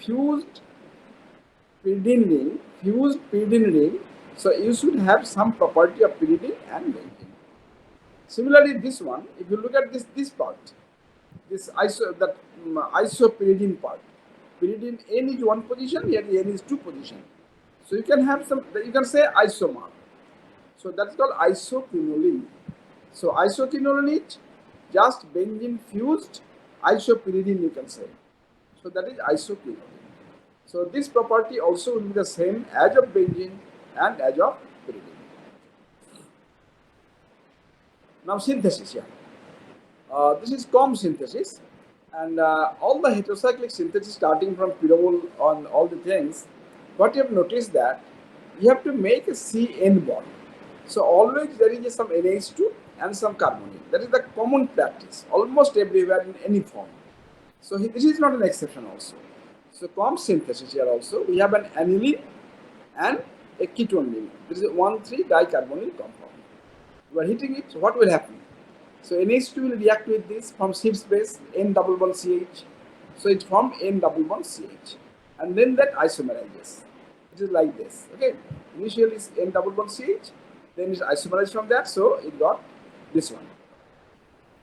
fused pyridine ring, so you should have some property of pyridine and benzene. Similarly, this one, if you look at this part, this isopyridine part, pyridine N is one position, here N is two position. So you can have some, you can say isomer. So that's called isoquinoline. So isoquinoline is just benzene fused isopyridine, you can say. So that is isoquinoline. So this property also will be the same as of benzene and as of pyridine. Now synthesis, this is COM synthesis, and all the heterocyclic synthesis starting from pyrrole on all the things. What you have noticed that you have to make a CN bond. So always there is some NH2 and some carbonyl. That is the common practice almost everywhere in any form. So this is not an exception also. So COM synthesis here also we have an aniline and a ketone ring. This is a 1,3-dicarbonyl compound. You are heating it, so what will happen? So NH2 will react with this, from Schiff's base N double bond CH. So it forms N double bond CH, and then that isomerizes. It is like this. Okay, initially it's N double bond CH, then it's isomerized from that, so it got this one.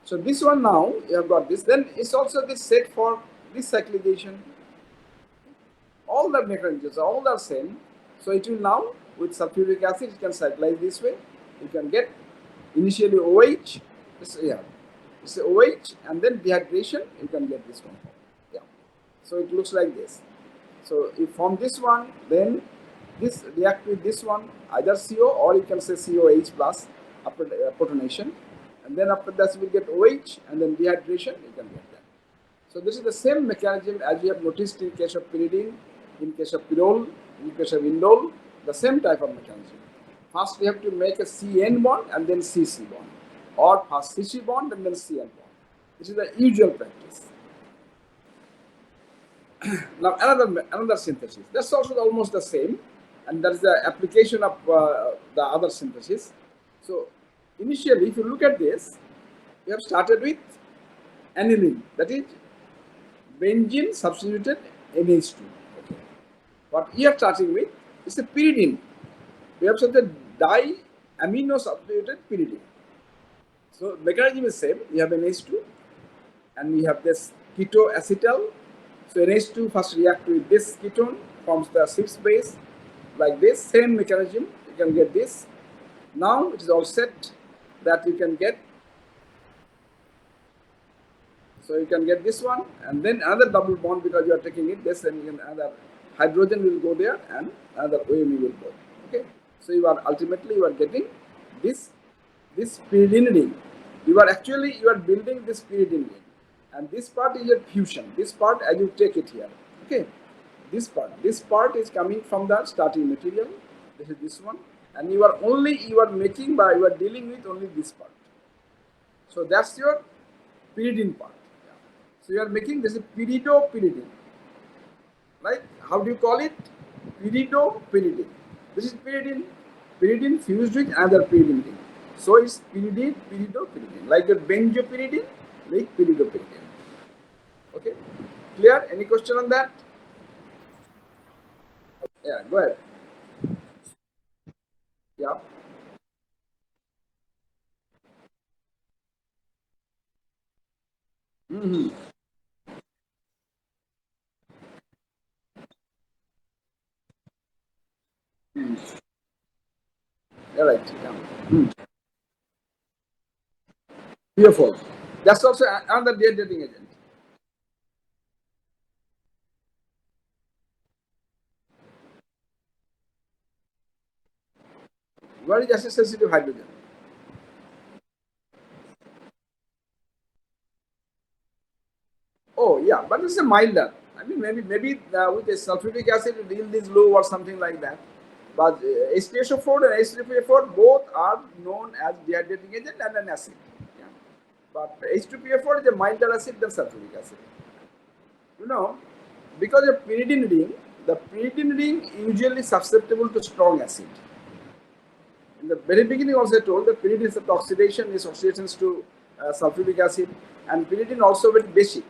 So this one now you have got this. Then it's also this set for this cyclization. All the mechanisms are all the same. So it will now with sulfuric acid it can cyclize this way. You can get initially OH. It's OH, and then dehydration, you can get this one. Yeah. So it looks like this. So if from this one, then this react with this one, either CO or you can say COH plus after protonation, and then after that you will get OH, and then dehydration, you can get that. So this is the same mechanism as we have noticed in case of pyridine, in case of pyrrole, in case of indole, the same type of mechanism. First we have to make a CN bond and then CC bond, or first CC bond and then CN bond. This is the usual practice. Now another synthesis. That's also almost the same, and that's the application of the other synthesis. So initially, if you look at this, we have started with aniline, that is benzene substituted NH2. Okay. What we are starting with is a pyridine. We have such a diamino substituted pyridine. So mechanism is same. We have NH2 and we have this ketoacetal. So NH2 first react with this ketone, forms the Schiff's base like this. Same mechanism. You can get this. Now it is all set that you can get. So you can get this one, and then another double bond because you are taking it. This and another hydrogen will go there, and another OMe will go. Okay. So you are ultimately you are getting this pyridine ring. You are building this pyridine ring, and this part is your fusion. This part as you take it here. Okay. This part is coming from the starting material. This is this one, and you are dealing with only this part. So that's your pyridine part. So you are making this pyridopyridine. Right? How do you call it? Pyridopyridine. This is pyridine fused with another pyridine ring. So it's pyridopyridine. Like your benzopyridine, like pyridopyridine. Okay? Clear? Any question on that? Yeah, go ahead. Yeah. Mm-hmm. Yeah, right. Yeah. Beautiful. That's also another dehydrating agent. What is acid sensitive hydrogen? Oh yeah, but it's a milder. I mean, maybe with a sulfuric acid yield is low or something like that. But H2SO4 and H3PO4 both are known as dehydrating agent and an acid. Yeah. But H2PO4 is a milder acid than sulfuric acid. You know, because of pyridine ring, the pyridine ring usually susceptible to strong acid. In the very beginning also I told that pyridine is oxidation oxidations to sulfuric acid, and pyridine also very basic.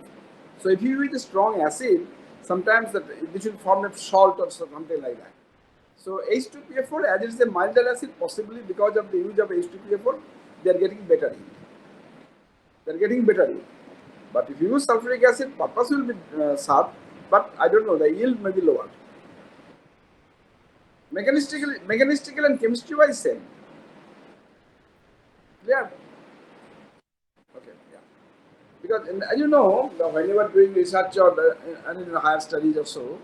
So if you use a strong acid, sometimes that this will form a salt or something like that. So H2PA4, as it is a milder acid, possibly because of the use of H2PA4, they are getting better yield. They are getting better yield. But if you use sulfuric acid, purpose will be served, but I don't know, the yield may be lower. Mechanistical and chemistry wise same. Yeah. Okay. Yeah. Because as you know, when you are doing research or and in higher studies or so,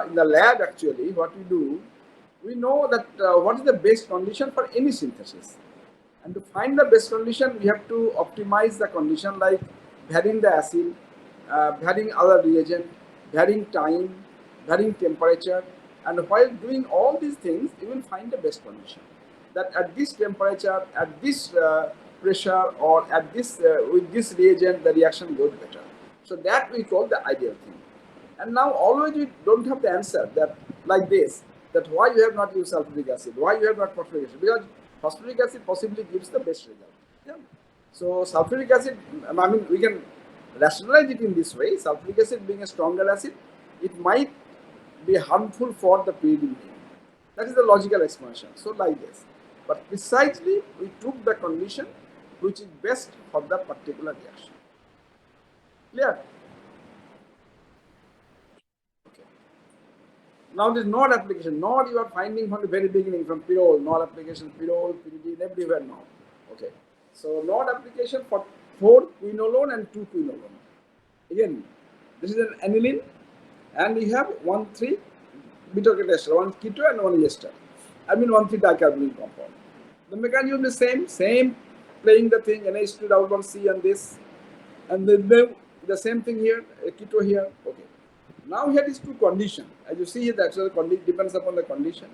in the lab actually, what we do, we know that what is the best condition for any synthesis. And to find the best condition, we have to optimize the condition like varying the acid, varying other reagent, varying time, varying temperature. And while doing all these things, you will find the best condition. That at this temperature, at this pressure, or at this with this reagent, the reaction goes better. So that we call the ideal thing. And now always we don't have the answer that like this, that why you have not used sulfuric acid, why you have not phosphoric acid, because phosphoric acid possibly gives the best result. Yeah. So sulfuric acid, I mean, we can rationalize it in this way. Sulfuric acid being a stronger acid, it might be harmful for the pyridine ring. That is the logical explanation. So like this. But precisely we took the condition which is best for the particular reaction. Clear? Okay. Now this node application, node you are finding from the very beginning, from pyrrole, node application, pyrrole, pyridine, everywhere now. Okay. So node application for 4 quinolone and 2 quinolone. Again, this is an aniline, and we have 1,3 beta-keto ester, 1 keto and 1 ester. I mean 1,3 dicarbonyl compound. The mechanism is same playing the thing, NH2 double bond C and this, and then the same thing here, a keto here. Okay. Now here is two condition. As you see here, that so depends upon the condition.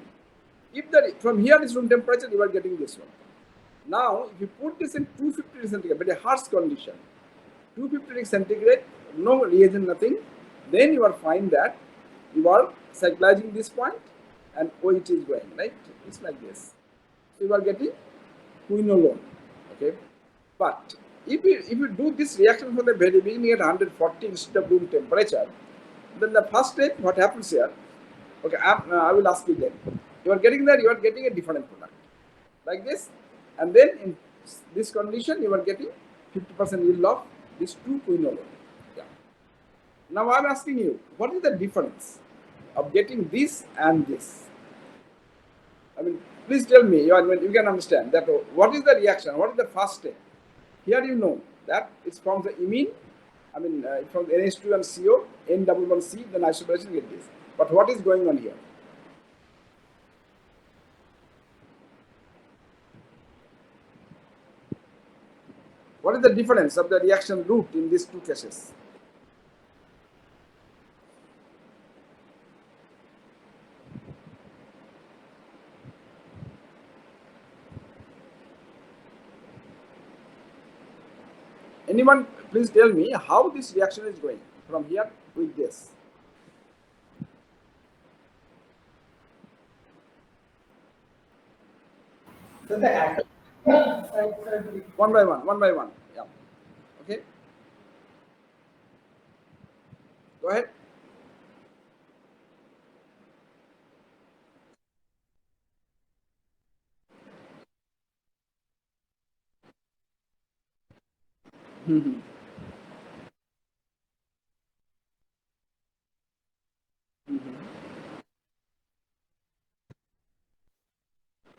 If from here is room temperature, you are getting this one. Now, if you put this in 250 degree centigrade, but a harsh condition, 250 degree centigrade, no reagent, nothing, then you will find that you are cyclizing this point and OH is going, right? It's like this. So you are getting quinolone, okay? But if you do this reaction from the very beginning at 140 instead of room temperature, then the first step, what happens here? Okay, I will ask you then. You are getting there, you are getting a different product, like this, and then in this condition, you are getting 50% yield of these 2 quinolone. Yeah. Now I am asking you, what is the difference of getting this and this? I mean, please tell me. You can understand that. What is the reaction? What is the first step? Here you know that it's from the imine. I mean, from NH2 and CO, N double bond C, then isomerization get this. But what is going on here? What is the difference of the reaction route in these two cases? Anyone, please tell me how this reaction is going from here with this. One by one. Yeah. Okay. Go ahead. Mm-hmm.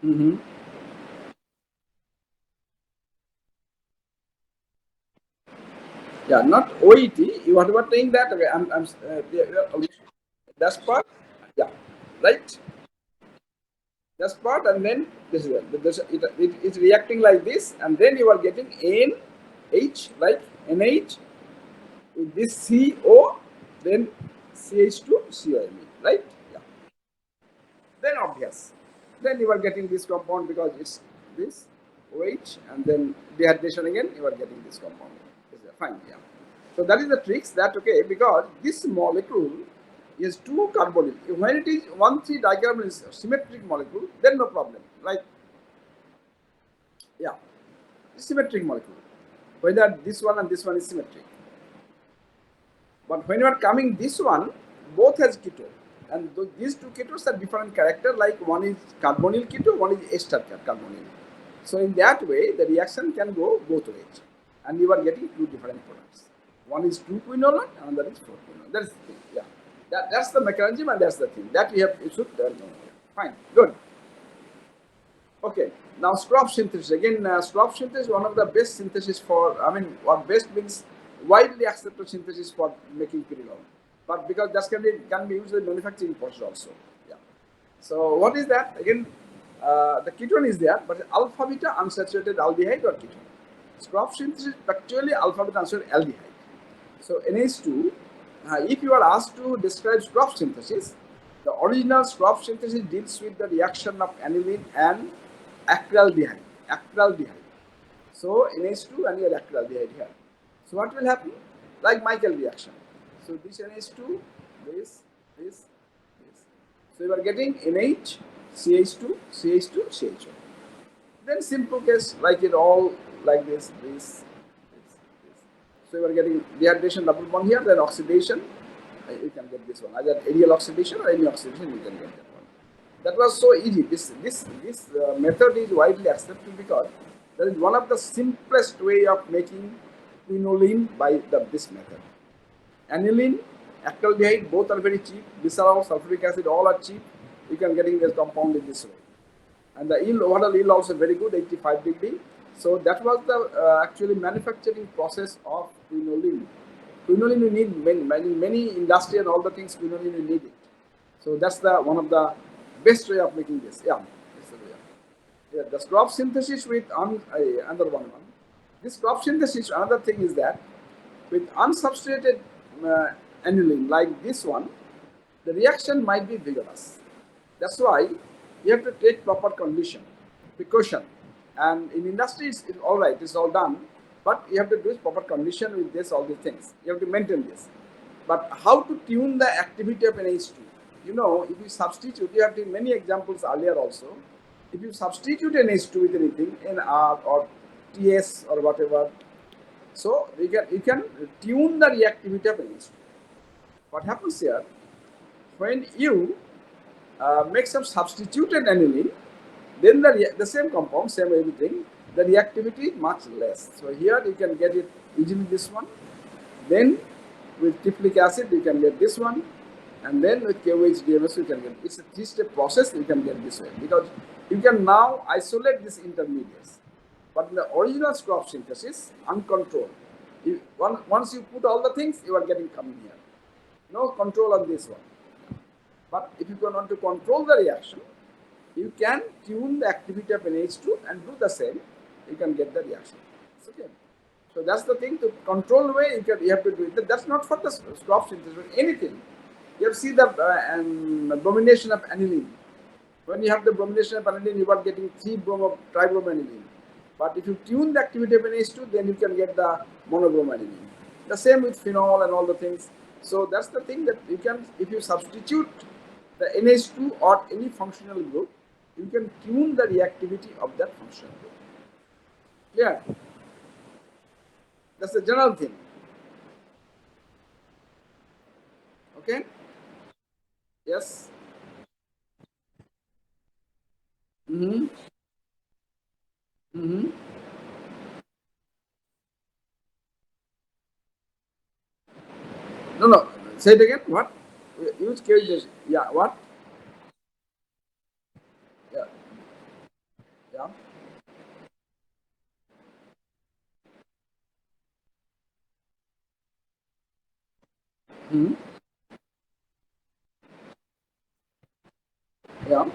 Mm-hmm. Yeah, not OET. You are saying that. Okay, that's part. Yeah, right. That's part, and then this is it's reacting like this, and then you are getting NH, like NH with this CO, then CH2 COMe, right? Yeah. Then obvious. Then you are getting this compound because it's this OH, and then dehydration again, you are getting this compound. Fine, yeah. So that is the tricks that, okay, because this molecule is 2 carbonyl. When it is 1,3 dicarbonyl is symmetric molecule, then no problem. Like, yeah, symmetric molecule. Whether this one and this one is symmetric. But when you are coming this one, both has keto, and these two ketos are different character. Like one is carbonyl keto, one is ester carbonyl. So in that way, the reaction can go both ways, and you are getting two different products. One is 2-quinolone, another is 4-quinolone. That's the thing. Yeah, that's the mechanism, and that's the thing that you should know. Fine, good. Okay, now scrap synthesis. Again, scrap synthesis is one of the best synthesis for, I mean, what best means widely accepted synthesis for making phenol. But because that can be used in manufacturing process also. Yeah. So what is that? Again, the ketone is there, but alpha beta unsaturated aldehyde or ketone. Scrap synthesis is actually alpha beta unsaturated aldehyde. So NH2, if you are asked to describe scrap synthesis, the original scrap synthesis deals with the reaction of aniline and acraldehyde. Acraldehyde. So NH2 and your acraldehyde here. So what will happen? Like Michael reaction. So this NH2, this. So you are getting NH, CH2, CH2, CH2. Then simple case like it all like this. So you are getting dehydration double bond here, then oxidation. You can get this one. Either aerial oxidation or any oxidation, you can get that one. That was so easy. This method is widely accepted because that is one of the simplest way of making quinoline by this method. Aniline, acraldehyde, both are very cheap. Glycerol, sulfuric acid, all are cheap. You can getting this compound in this way. And the yield, overall yield also very good, 85 degree. So that was the actually manufacturing process of quinoline. Quinoline you need many industry and all the things quinoline you need it. So that's the one of the best way of making this. Yeah, yeah. The crop synthesis with another one. This crop synthesis, another thing is that with unsubstituted aniline like this one, the reaction might be vigorous. That's why you have to take proper precaution. And in industry, it's all right, it's all done, but you have to do proper condition with this, all these things. You have to maintain this. But how to tune the activity of NH2? You know, if you substitute, you have taken many examples earlier also. If you substitute NH2 with anything, NR or TS or whatever, so you can tune the reactivity of NH2. What happens here, when you make some substituted aniline, then the same compound, same everything, the reactivity is much less. So here you can get it easily this one. Then with tiplic acid you can get this one, and then with KOH DMS you can get. It's a three-step process. You can get this way because you can now isolate these intermediates. But in the original scrap synthesis, uncontrolled. Once you put all the things, you are getting coming here. No control on this one. But if you want to control the reaction, you can tune the activity of NH2 and do the same. You can get the reaction. It's okay. So that's the thing. To control way, you have to do it. That's not for the scrap synthesis, but anything. You have seen the bromination of aniline. When you have the bromination of aniline, you are getting 3-bromo-tribromoaniline. But if you tune the activity of NH2, then you can get the monobromoaniline. The same with phenol and all the things. So that's the thing that you can, if you substitute the NH2 or any functional group, you can tune the reactivity of that functional group. Clear? That's the general thing. Okay? Yes? Mm-hmm. Mm-hmm. No, no. Say it again. What? Use KOH. Yeah. What? Yeah. Yeah. Mm-hmm. Yeah.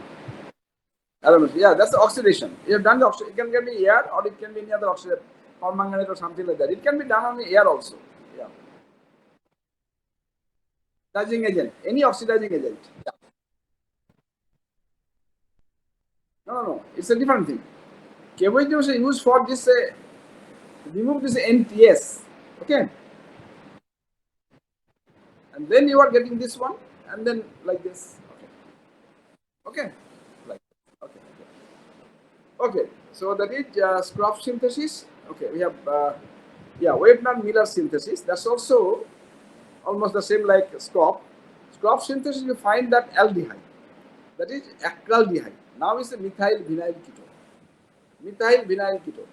Elements. Yeah, that's the oxidation. You have done the oxidation. It can be air or it can be any other oxidation, permanganate or something like that. It can be done on the air also. Yeah. Oxidizing agent. Any oxidizing agent. Yeah. No, no, no. It's a different thing. KOH is used for this, remove this NTS. Okay. And then you are getting this one, and then like this. Okay. Okay. Like okay. Okay. So that is scrap synthesis. Okay. We have yeah, Webner Miller synthesis. That's also almost the same like scrop. Scrop synthesis, you find that aldehyde, that is acraldehyde. Now it's a methyl vinyl ketone. Methyl vinyl ketone.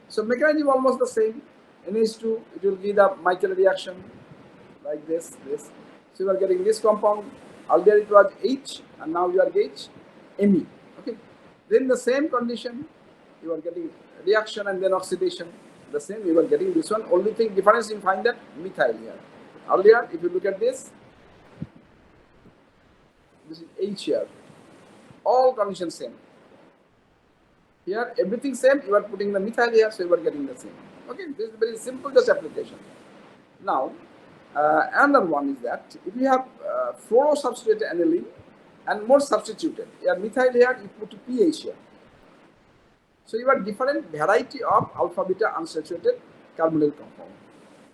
So mechanism almost the same. NH2, it will give the Michael reaction like this. So you are getting this compound. Earlier it was H, and now you are getting Me. Okay. Then the same condition, you are getting reaction and then oxidation. The same, you are getting this one. Only thing difference you find that methyl here. Earlier, if you look at this is H here. All conditions same. Here everything same. You are putting the methyl here, so you are getting the same. Okay, this is very simple just application. Now, another one is that if you have fluorosubstituted aniline and more substituted, here methyl here, you put pH here. So you have different variety of alpha beta unsaturated carbonyl compound,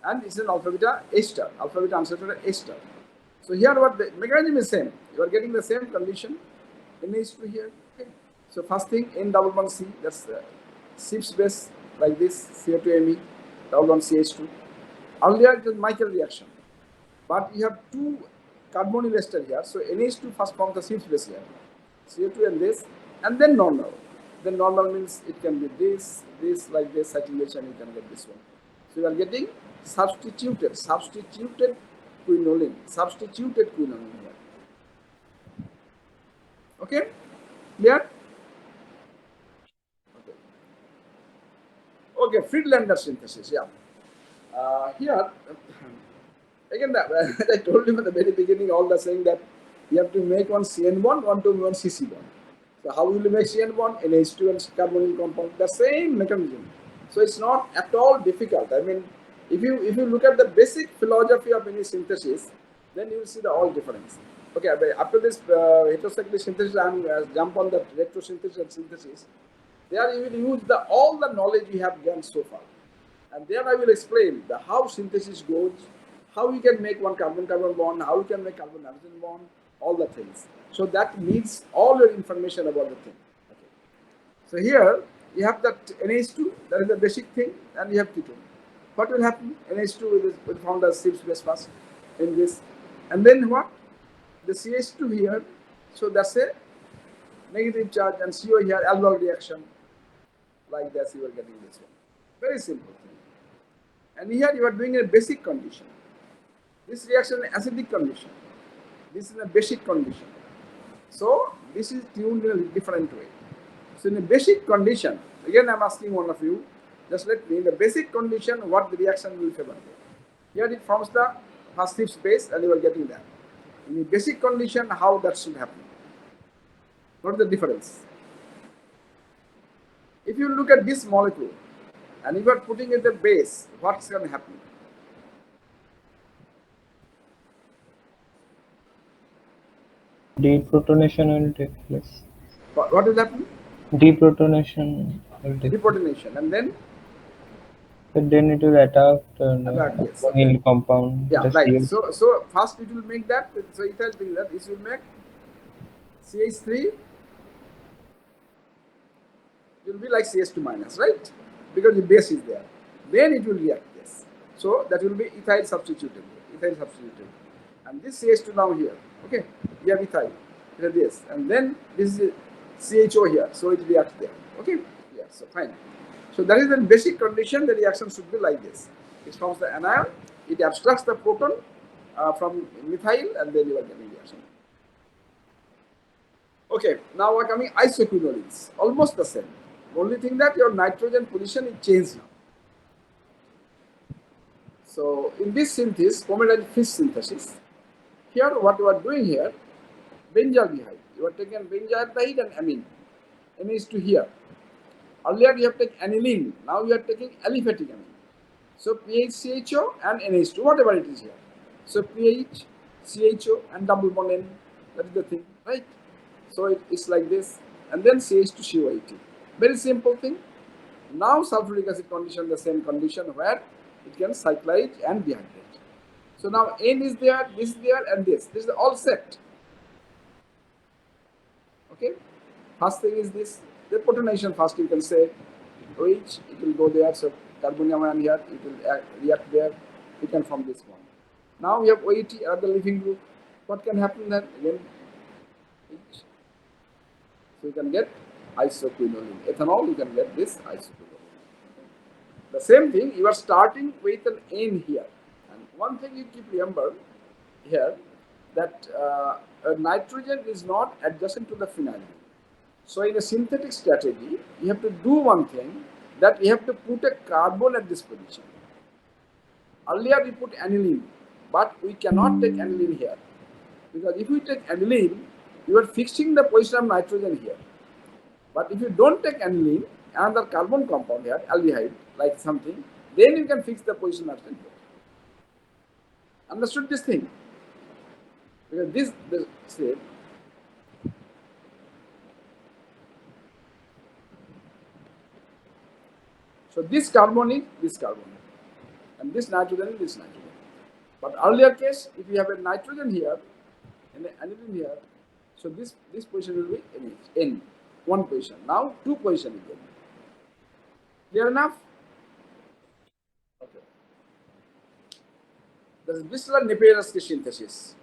and it's an alpha beta ester, alpha beta unsaturated ester. So here what the mechanism is same. You are getting the same condition. NH2 here. Okay. So first thing N double bond C, that's CHS base like this, CO2Me, double bond CH2. Earlier it was Michael reaction, but you have two carbonyl ester here. So NH2 first forms the CHS base here, CO2 and then normal. Then normal means it can be this like this, saturation, you can get this one. So you are getting substituted quinoline here. Okay, clear? Okay, Friedlander synthesis, yeah. Here, again, I told you at the very beginning, all the saying that you have to make one CN bond, one to one CC bond. So how will you make CN bond? NH2 and carbonyl compound, the same mechanism. So it's not at all difficult. I mean, if you look at the basic philosophy of any synthesis, then you will see the all difference. Okay, after this heterocyclic synthesis, I am jump on the retrosynthesis and synthesis. There you will use all the knowledge we have gained so far. And there I will explain how synthesis goes, how you can make one carbon-carbon bond, how you can make carbon-hydrogen bond, all the things. So that needs all your information about the thing. Okay. So here you have that NH2, that is the basic thing, and you have ketone. What will happen? NH2 will found as CHS base first in this, and then what? The CH2 here. So that's a negative charge, and CO here, alveolar reaction. Like this, you are getting this one. Very simple thing. And here you are doing a basic condition. This reaction is acidic condition. This is a basic condition. So this is tuned in a different way. So in a basic condition, again I am asking one of you, just let me, in the basic condition, what the reaction will favor. Here it forms the first CHS base, and you are getting that. In the basic condition, how that should happen. What is the difference? If you look at this molecule, and if you are putting it the base, what's going to happen? Deprotonation will take place. What will happen? Deprotonation will take place. Deprotonation, and then? But then it will attack yes. the carbonyl compound. Yeah, right. So first it will make that. So ethyl thing that this will make CH3. It will be like CH2 minus, right? Because the base is there. Then it will react this. So that will be ethyl substituted. And this CH2 now here. Okay, we have ethyl. Here this, and then this is CHO here. So it reacts there. Okay, yeah. So fine. So that is the basic condition. The reaction should be like this. It forms the anion. It abstracts the proton from methyl, and then you are getting reaction. Okay, now we are coming isoquinolines. Almost the same. Only thing that your nitrogen position is changed now. So in this synthesis, pomeranate fish synthesis, here what you are doing here, benzaldehyde. You are taking benzaldehyde and amine. NH2 here. Earlier you have taken aniline. Now you are taking aliphatic amine. So PHCHO and NH2, whatever it is here. So PH, CHO and double bond N. That is the thing, right? So it's like this, and then CH2COAT. Very simple thing. Now sulfuric acid condition, the same condition where it can cyclize and dehydrate. So now N is there, this is there, and this. This is all set. Okay. First thing is this. The protonation first you can say, it will go there. So carbonium ion here, it will react there. It can form this one. Now we have OET at the living group. What can happen then? Again, so you can get isoquinoline. Ethanol, you can get this isoquinoline. The same thing, you are starting with an N here. And one thing you keep remember here that nitrogen is not adjacent to the phenyl. So in a synthetic strategy, you have to do one thing that you have to put a carbon at this position. Earlier we put aniline, but we cannot take aniline here. Because if we take aniline, you are fixing the position of nitrogen here. But if you don't take aniline, another carbon compound here, aldehyde, like something, then you can fix the position of nitrogen here. Understood this thing? Because this say, so this carbon is this carbon, and this nitrogen is this nitrogen. But earlier case, if you have a nitrogen here and an aniline here, so this position will be N, one position. Now two position again. Clear enough? Okay. This is Bissler-Napier synthesis.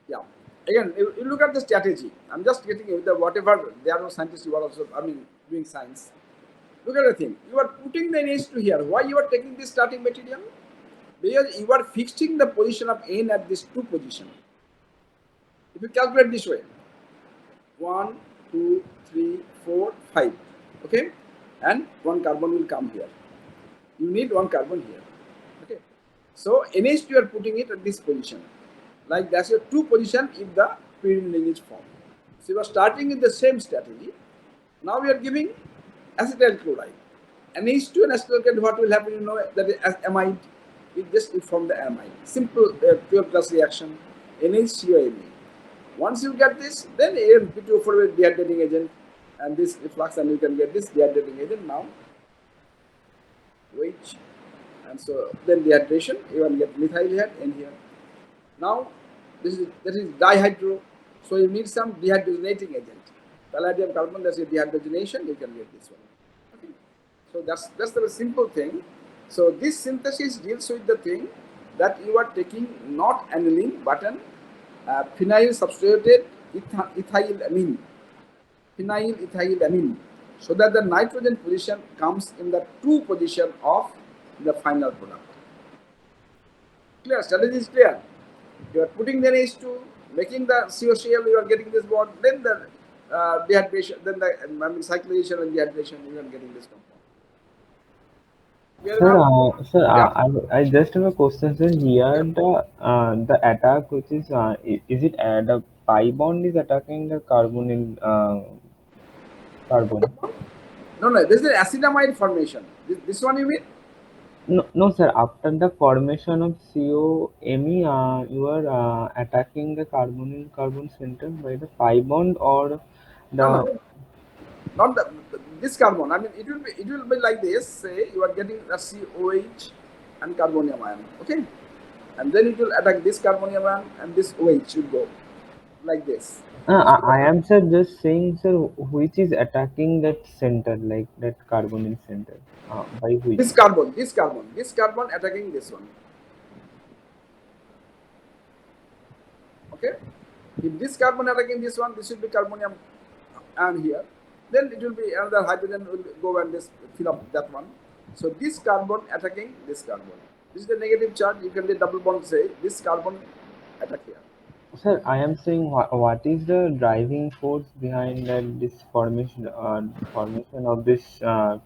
Yeah. Again, you look at the strategy. I'm just getting with the whatever there are no scientists who are also doing science. Look at the thing. You are putting the NH2 here. Why you are taking this starting material? Because you are fixing the position of N at this two position. If you calculate this way, 1, 2, 3, 4, 5. Okay? And one carbon will come here. You need one carbon here. Okay? So NH2 you are putting it at this position. Like that's your two position if the pyridine ring is formed. So you are starting in the same strategy. Now we are giving acetyl chloride. NH2 and acetyl chloride, what will happen? You know that is amide. It just form the amide. Simple pure plus reaction. NHCOMe. Once you get this, then AMP2 for a dehydrating agent, and this flux, and you can get this dehydrating agent now. Wait, and so then dehydration, you will get methyl here and here. Now that is dihydro, so you need some dehydrogenating agent. Palladium carbon, that's a dehydrogenation, you can get this one. Okay. So that's the simple thing. So this synthesis deals with the thing that you are taking not aniline but an phenyl substituted ethylamine, phenyl ethylamine, so that the nitrogen position comes in the two position of the final product. Clear? Strategy is clear. You are putting the H2, making the COCl, you are getting this bond, then the dehydration, then the cyclization and dehydration, you are getting this compound. Clear Sir, enough? Yeah. I just have a question, sir. Here, Yeah. the attack, which is is it the pi bond is attacking the carbonyl carbon? No, this is an acetamide formation. This one you mean? No, no, sir. After the formation of COMe, you are attacking the carbonyl carbon center by the pi bond or No, the. no, not this carbon. I mean, it will be like this. Say you are getting a COH and carbonium ion. Okay, and then it will attack this carbonium ion and this OH will go like this. So I am, sir, just saying, sir, which is attacking that center, like that carbonyl center, by which? this carbon attacking this one. Okay, if this carbon attacking this one, this will be carbonium ion here. Then it will be another hydrogen will go and this fill up that one. So this carbon attacking this carbon. This is the negative charge. You can do double bond. Say this carbon attack here. Sir, I am saying what is the driving force behind that this formation of this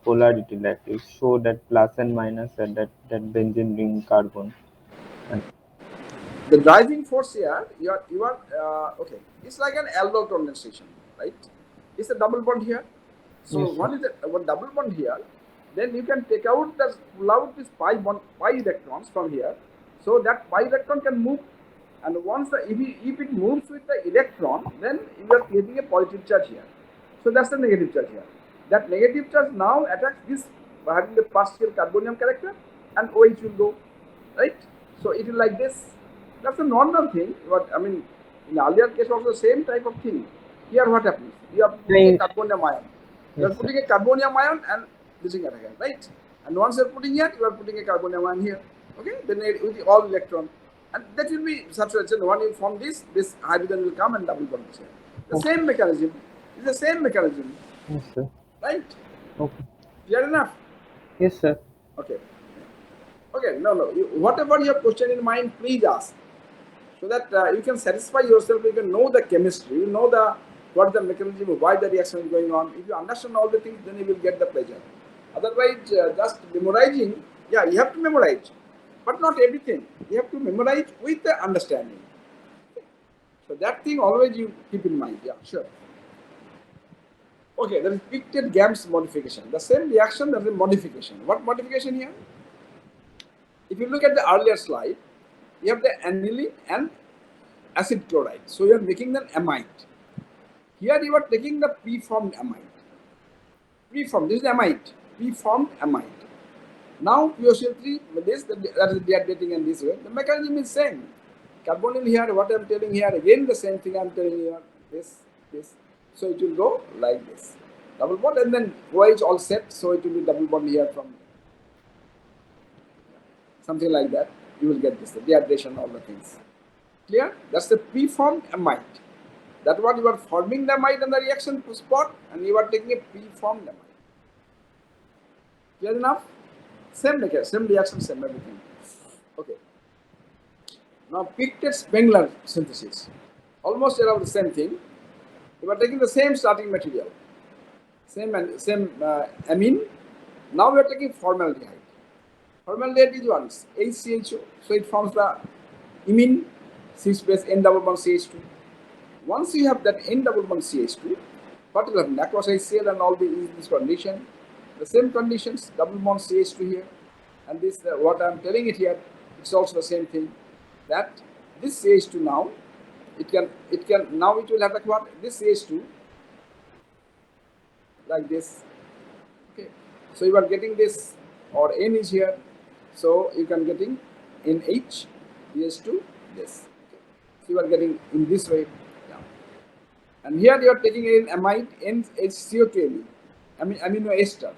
polarity that is show that plus and minus at that benzene ring carbon and The driving force here, you are okay. It's like an aldol condensation, right? It's a double bond here. So yes, sir. one is one double bond here. Then you can take out the pull out this pi electrons from here. So that pi electron can move, and once if it moves with the electron, then you are creating a positive charge here. So that's the negative charge here. That negative charge now attacks this by having the partial carbonium character, and OH will go, right? So it is like this. That's a normal thing. But I mean, in earlier case also same type of thing. Here what happens? You are putting a Saying carbonium ion. You are yes, sir. putting a carbonium ion and this thing again, right? And once you are putting here, you are putting a carbonium ion here. Okay? Then with all electron. and that will be substitution. When you form this hydrogen will come and double bond is here. The Okay. same mechanism is the same mechanism, Yes, sir. right? Okay. Clear enough? Yes, sir. Okay. Okay. No, no. Whatever you have question in mind, please ask, so that you can satisfy yourself. You can know the chemistry. You know the what the mechanism, why the reaction is going on. If you understand all the things, then you will get the pleasure. Otherwise, just memorizing. Yeah, you have to memorize, but not everything. You have to memorize with the understanding. So that thing always you keep in mind. Yeah, sure. Okay, there is pictet GAMS modification. The same reaction, there is a modification. What modification here? If you look at the earlier slide, you have the aniline and acid chloride. So you are making an amide. Here you are taking the preformed amide. Preformed, this is amide. Preformed amide. Now POCl3, this that is dehydrating and this way. The mechanism is same. Carbonyl here, what I am telling here, again the same thing I am telling here. This. So it will go like this. Double bond and then OH all set, so it will be double bond here from something like that. You will get this, the dehydration, all the things. Clear? That's the preformed amide. That's what you are forming the amide on the reaction spot, and you are taking a preformed amide. Clear enough? Same reaction, same everything. Okay. Now pictet Spengler synthesis. Almost around the same thing. You are taking the same starting material, same amine. Now we are taking formaldehyde. Formaldehyde is one HCHO, so it forms the imine 6 base N double bond CH2. Once you have that N double bond CH2, what will happen? Aqueous HCl and all this condition, the same conditions, double bond CH2 here, and this what I am telling it here, it's also the same thing. That this CH2 now, it can now it will have like what? This CH2 like this. Okay, so you are getting this, or N is here, so you can getting NH, BH2, this. Okay. So you are getting in this way. Yeah. And here you are taking in amide NHCO2 amino ester,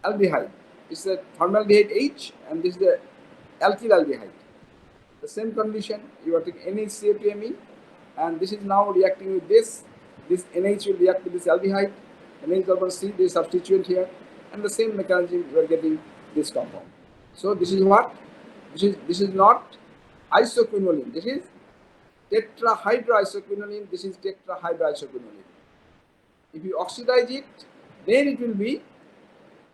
aldehyde. It's the formaldehyde H, and this is the alkyl aldehyde. The same condition, you are taking NHCO2 and this is now reacting with this. This NH will react with this aldehyde, NH double C, this substituent here, and the same mechanism you are getting this compound. So this is what? This is not isoquinoline. This is tetrahydroisoquinoline. This is tetrahydroisoquinoline. If you oxidize it, then it will be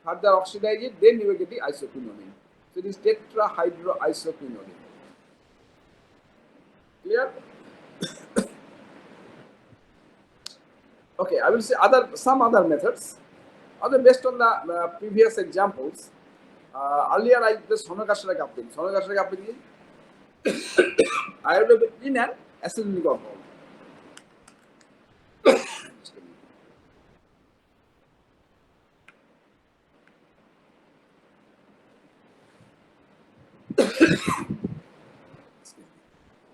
further oxidize it, then you will get the isoquinoline. So it is tetrahydroisoquinoline. Clear? Okay, I will say some other methods. Other based on the previous examples. Earlier I just sonogashra coupling. Sonogashra coupling is iodine and acetylene compound.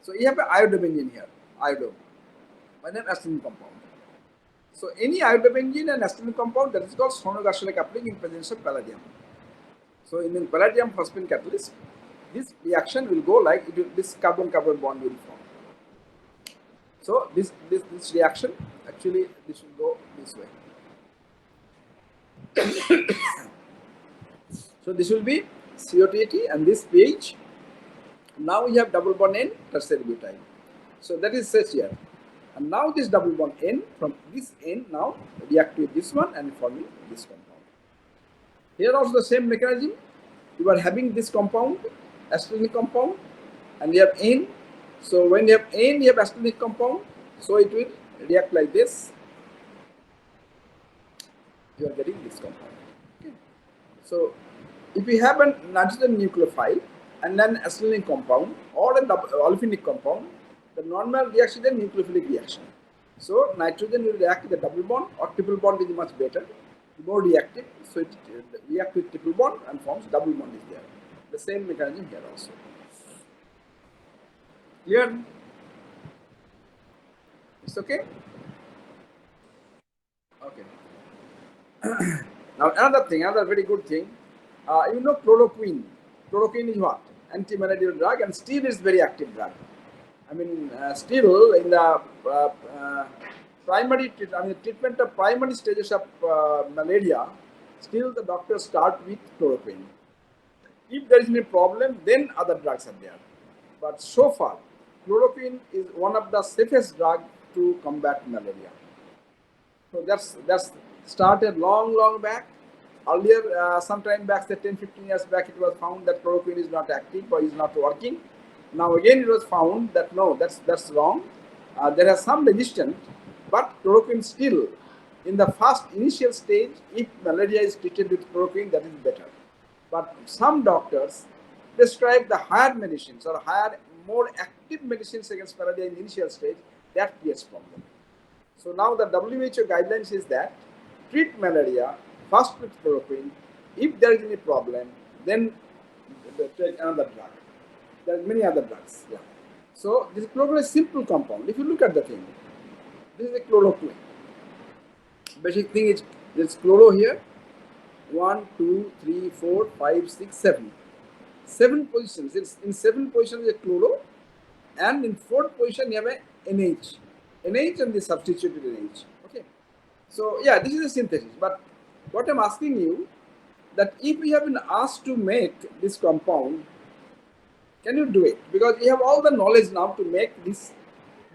So you have an iodobenzene here. Iodo. And then acetylene compound. So any iodobenzene and acetylene compound, that is called sonogashra coupling in presence of palladium. So in the palladium phosphine catalyst, this reaction will go like it will, this carbon-carbon bond will form. So this reaction, actually this will go this way. So this will be CO2 and this pH. Now we have double bond N tertiary butyl. So that is such here. And now this double bond N, from this N now react with this one and forming this compound. Here also the same mechanism. You are having this compound, acetylenic compound, and you have N. So when you have N, you have acetylenic compound. So it will react like this. You are getting this compound. Okay. So if you have a nitrogen nucleophile and then acetylenic compound or a olefinic compound, the normal reaction is a nucleophilic reaction. So nitrogen will react with a double bond, or triple bond is much better, more reactive. So it reacts with triple bond and forms double bond is there. The same mechanism here also. Clear? It's okay? Okay. Now another thing, another very good thing. You know chloroquine. Chloroquine is what? anti-malarial drug, and still it's very active drug. I mean, still in the treatment of primary stages of malaria, still the doctors start with chloroquine. If there is any problem, then other drugs are there. But so far, chloroquine is one of the safest drug to combat malaria. So that's started long back. Earlier, sometime back, say 10, 15 years back, it was found that chloroquine is not active or is not working. Now again, it was found that no, that's wrong. There are some resistance, but chloroquine still, in the first initial stage, if malaria is treated with chloroquine, that is better. But some doctors prescribe the higher medicines or higher, more active medicines against malaria in the initial stage. That creates problem. So now the WHO guidelines is that treat malaria first with chloroquine. If there is any problem, then take another drug. There are many other drugs. Yeah. So this chloroquine is a simple compound. If you look at the thing, this is a chloroquine. Basic thing is there's chloro here. 1, 2, 3, 4, 5, 6, 7. 7 positions. In 7 positions is a chloro, and in 4th position you have a NH. NH and the substituted NH. Okay. So yeah, this is a synthesis. But what I'm asking you, that if we have been asked to make this compound, can you do it? Because you have all the knowledge now to make this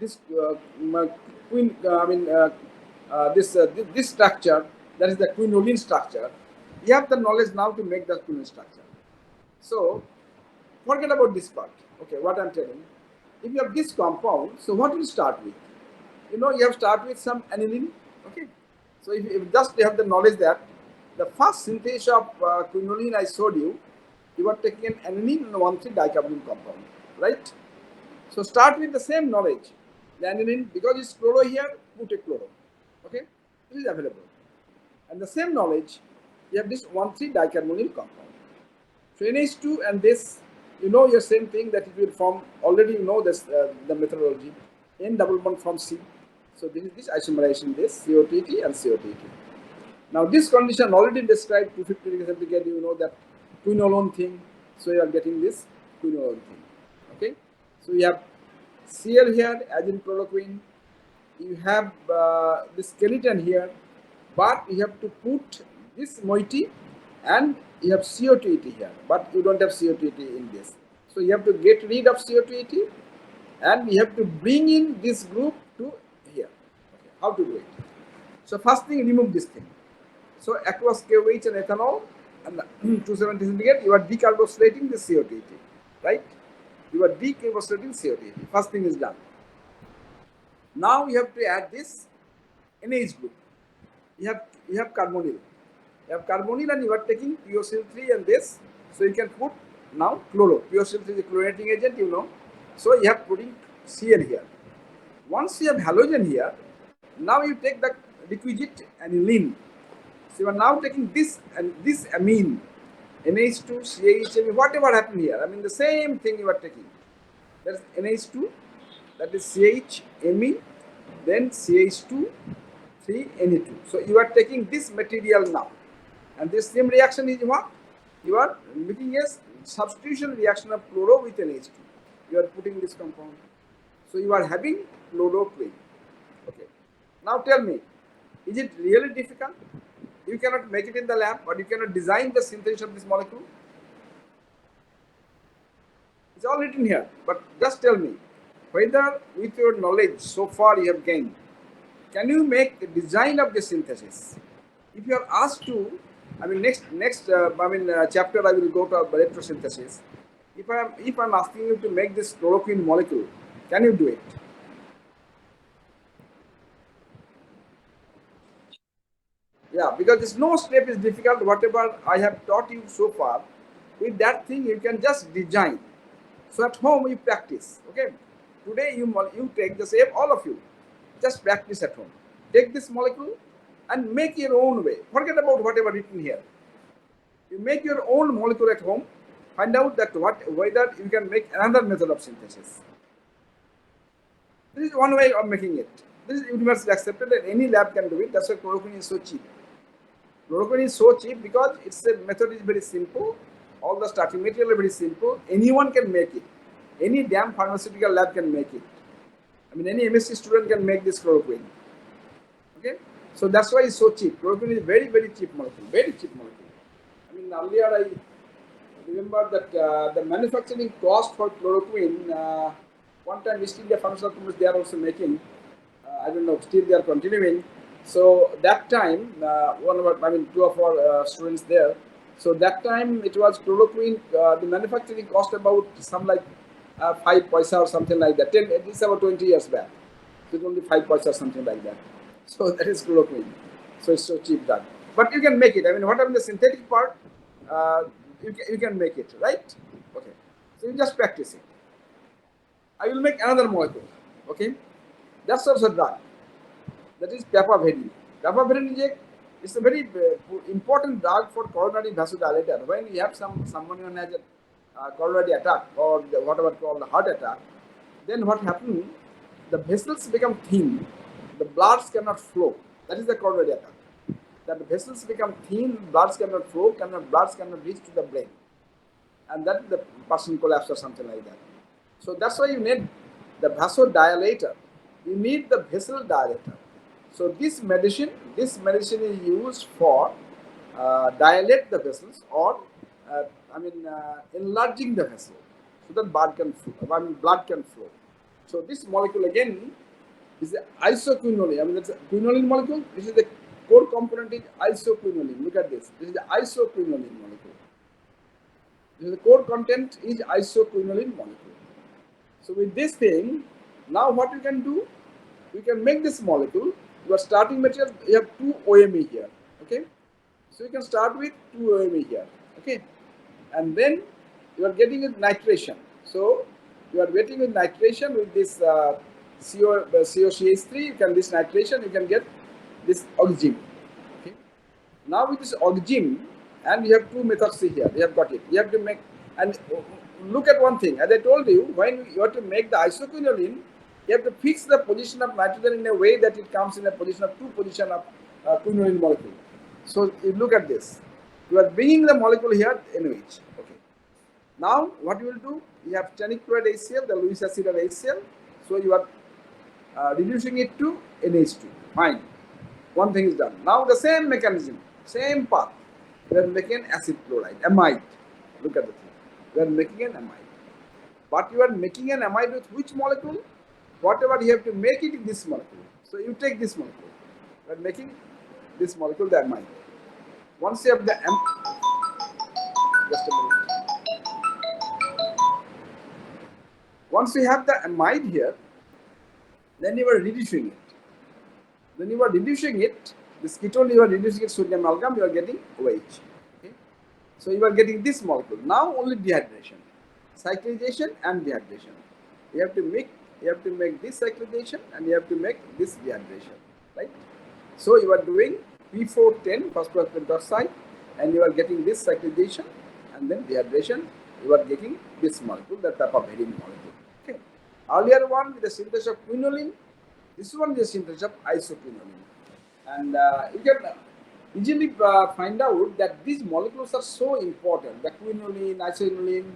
this structure, that is the quinoline structure. You have the knowledge now to make the quinoline structure. So forget about this part. Okay, what I'm telling. If you have this compound, so what will you start with? You have to start with some aniline. Okay, so if just you have the knowledge that the first synthesis of quinoline I showed you, you are taking an aniline and 1,3-dicarbonyl compound, right? So start with the same knowledge. The aniline, because it's chloro here, put a chloro. Okay, this is available. And the same knowledge, you have this 1,3-dicarbonyl compound. So NH2 and this, your same thing that it will form. Already you know this the methodology. N double bond from C. So this is this isomerization, this COTT and COTT. Now this condition already described 250 degrees centigrade. You know that quinolone thing. So you are getting this quinolone thing. Okay. So you have Cl here as in chloroquine. You have the skeleton here, but you have to put this moiety and you have COTT here, but you don't have COTT in this. So you have to get rid of COTT and we have to bring in this group to here. Okay. How to do it? So first thing, remove this thing. So aqueous KOH and ethanol and 270 centigrade, you are decarboxylating the COTT, right? You are decarboxylating COTT. First thing is done. Now you have to add this NH group. You have carbonyl. You have carbonyl and you are taking POCl3 and this. So you can put now chloro. POCl3 is a chlorinating agent, So you have putting Cl here. Once you have halogen here, now you take the requisite aniline. So you are now taking this and this amine, NH2, CH, whatever happened here. I mean the same thing you are taking. That is NH2, that is CH, amine, then CH2, 3, Na2. So you are taking this material now. And this same reaction is what? You are making a substitution reaction of chloro with NH2. You are putting this compound. So you are having chloroquine. Okay. Now tell me, is it really difficult? You cannot make it in the lab, but you cannot design the synthesis of this molecule. It's all written here. But just tell me, whether with your knowledge so far you have gained, can you make a design of the synthesis? If you are asked to, next chapter I will go to electrosynthesis. If I'm asking you to make this chloroquine molecule, can you do it? Yeah, because this no step is difficult. Whatever I have taught you so far, with that thing you can just design. So at home you practice. Okay. Today you take the shape, all of you. Just practice at home. Take this molecule and make your own way. Forget about whatever written here. You make your own molecule at home. Find out that whether you can make another method of synthesis. This is one way of making it. This is universally accepted and any lab can do it. That's why chloroquine is so cheap. Chloroquine is so cheap because its method is very simple. All the starting material are very simple. Anyone can make it. Any damn pharmaceutical lab can make it. I mean, any MSc student can make this chloroquine. Okay, so that's why it's so cheap. Chloroquine is very, very cheap molecule. Very cheap molecule. I mean, earlier I remember that the manufacturing cost for chloroquine. One time, East India Pharmaceutical Companies, they are also making. I don't know. Still, they are continuing. So that time, one of our, I mean, two of our students there. So that time it was chloroquine. The manufacturing cost about some like 5 paisa or something like that. It's about 20 years back. So it's only 5 paisa or something like that. So that is chloroquine. So it's so cheap that. But you can make it. I mean, what happened the synthetic part? Uh, you can make it, right? Okay. So you just practice it. I will make another molecule. Okay. That's also drug. That is papaverine. Papaverine is a very important drug for coronary vasodilator. When you have someone who has a coronary attack or whatever called heart attack, then what happens? The vessels become thin. The bloods cannot flow. That is the coronary attack. That the vessels become thin, bloods cannot flow, bloods cannot reach to the brain, and that the person collapse or something like that. So that's why you need the vasodilator. You need the vessel dilator. So this medicine is used for dilate the vessels or enlarging the vessel so that blood can flow. So this molecule again is the isoquinoline. I mean, that's a quinoline molecule. This is the core component is isoquinoline. Look at this. This is the isoquinoline molecule. This is the core content is isoquinoline molecule. So with this thing, now what you can do, you can make this molecule. Your starting material, you have 2 OMe here. Okay, so you can start with 2 OMe here. Okay, and then you are getting with nitration. So you are getting with nitration with this COCH3. You can this nitration. You can get this oxime. Okay, now with this oxime, and you have 2 methods here. You have got it. You have to make, and look at one thing. As I told you, when you have to make the isoquinoline, you have to fix the position of nitrogen in a way that it comes in a position of 2 position of quinoline molecule. So you look at this. You are bringing the molecule here NOH. Okay. Now what you will do? You have tannic chloride HCl, the Lewis acid of HCl. So you are reducing it to NH2. Fine. One thing is done. Now the same mechanism, same path. We are making acid chloride, amide. Look at the thing. We are making an amide. But you are making an amide with which molecule? Whatever you have to make it in this molecule. So you take this molecule. We are making this molecule the amide. Once you have the just a minute. Once you have the amide here, then you are reducing it. When you are reducing it, this ketone you are reducing it sodium amalgam, you are getting OH. Okay? So you are getting this molecule. Now only dehydration, cyclization and dehydration. You have to make this cyclization and you have to make this dehydration, right? So you are doing P410 phosphorus pentoxide and you are getting this cyclization and then dehydration. You are getting this molecule, the papaverine molecule. Okay. Earlier one with the synthesis of quinoline. This one is the synthesis of isoquinoline, and you can easily find out that these molecules are so important. The quinoline, isoquinoline,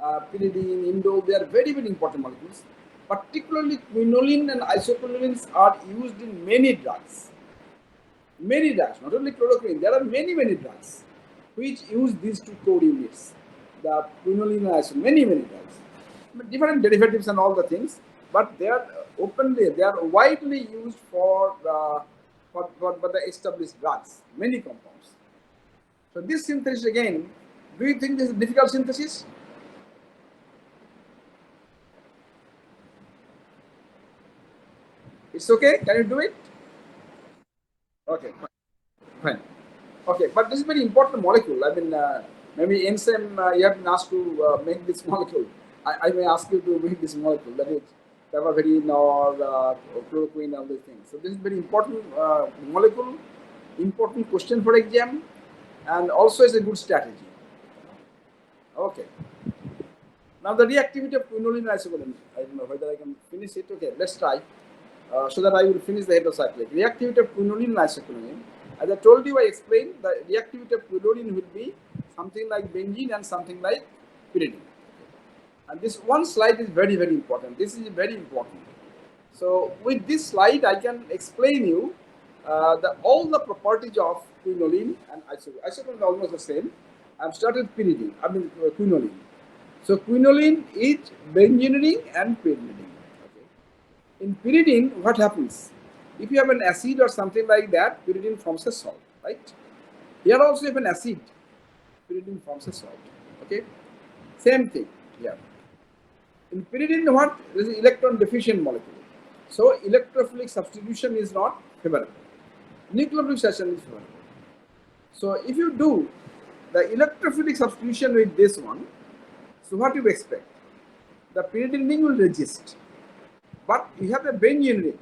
pyridine, indole, they are very, very important molecules. Particularly quinoline and isoquinolines are used in many drugs. Many drugs, not only chloroquine, there are many, many drugs which use these 2 core units. The quinoline and isoquinoline, many, many drugs. Different derivatives and all the things, but they are widely used for the established drugs, many compounds. So this synthesis again, do you think this is a difficult synthesis? It's okay, can you do it? Okay, fine. Okay, but this is very important molecule. I mean, maybe enzyme you have been asked to make this molecule. I may ask you to make this molecule, that is papaverine or chloroquine, all these things. So this is very important molecule, important question for exam, and also is a good strategy. Okay. Now the reactivity of quinoline and isoquinoline. I don't know whether I can finish it. Okay, let's try. So that I will finish the heterocyclic. Reactivity of quinoline and isoquinoline. As I told you, I explained the reactivity of quinoline will be something like benzene and something like pyridine. And this one slide is very, very important. This is very important. So with this slide, I can explain you all the properties of quinoline and isoquinoline. Isoquinoline is almost the same. I've started pyridine, quinoline. So quinoline is benzene ring and pyridine ring. Okay. In pyridine, what happens? If you have an acid or something like that, pyridine forms a salt, right? Here also you have an acid, pyridine forms a salt. Okay, same thing here. In pyridine, what? There is an electron deficient molecule. So electrophilic substitution is not favorable. Nucleophilic substitution is favorable. So if you do the electrophilic substitution with this one, so what you expect? The pyridine ring will resist. But you have a benzene ring.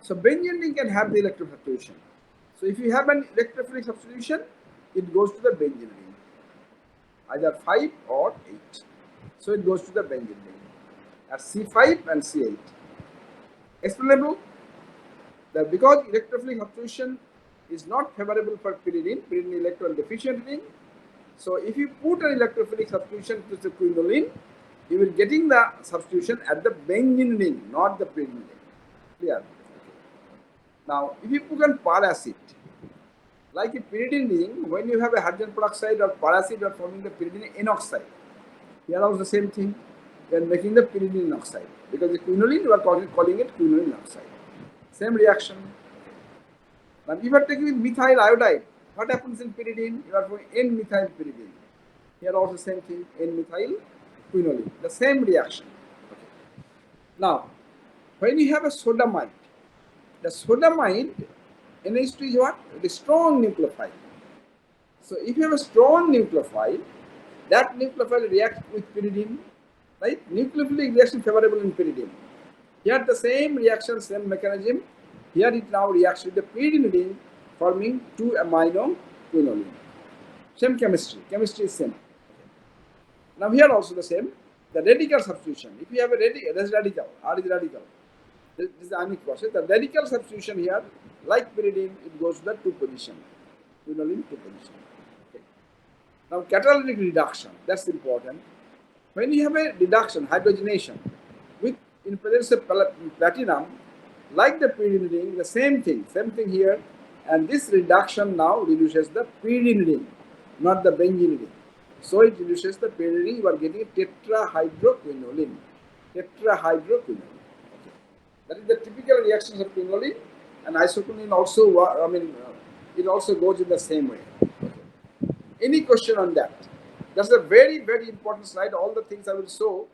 So benzene ring can have the electrophilic substitution. So if you have an electrophilic substitution, it goes to the benzene ring, either 5 or 8. So it goes to the benzene ring at C5 and C8. Explainable? That because electrophilic substitution is not favorable for pyridine, pyridine electron deficient ring. So if you put an electrophilic substitution to the quinoline, you will getting the substitution at the benzene ring, not the pyridine ring. Clear? Okay. Now, if you put on peracid, like a pyridine ring, when you have a hydrogen peroxide or peracid, you are forming the pyridine N oxide. Here also the same thing. You are making the pyridine oxide because the quinoline you are calling it quinoline oxide. Same reaction. Now, if you are taking methyl iodide, what happens in pyridine? You are forming N-methyl pyridine. Here also same thing, N-methyl quinoline. The same reaction. Okay. Now, when you have a sodamide, the sodamide NH2 is what? The strong nucleophile. So if you have a strong nucleophile, that nucleophile reacts with pyridine, right? Nucleophilic reaction favorable in pyridine. Here the same reaction, same mechanism. Here it now reacts with the pyridine ring, forming 2-amino quinoline. Same chemistry. Chemistry is same. Now here also the same. The radical substitution. If you have a radical, R is radical. This is the ionic process. The radical substitution here, like pyridine, it goes to the 2 position. Quinoline 2 position. Okay. Now catalytic reduction, that's important. When you have a reduction, hydrogenation, with in presence of platinum, like the pyridine ring, the same thing here, and this reduction now reduces the pyridine ring, not the benzene ring. So it reduces the pyridine ring, you are getting tetrahydroquinoline. Tetrahydroquinoline. Okay. That is the typical reactions of quinoline, and isoquinoline also, it also goes in the same way. Okay. Any question on that? That's a very, very important slide. All the things I will show,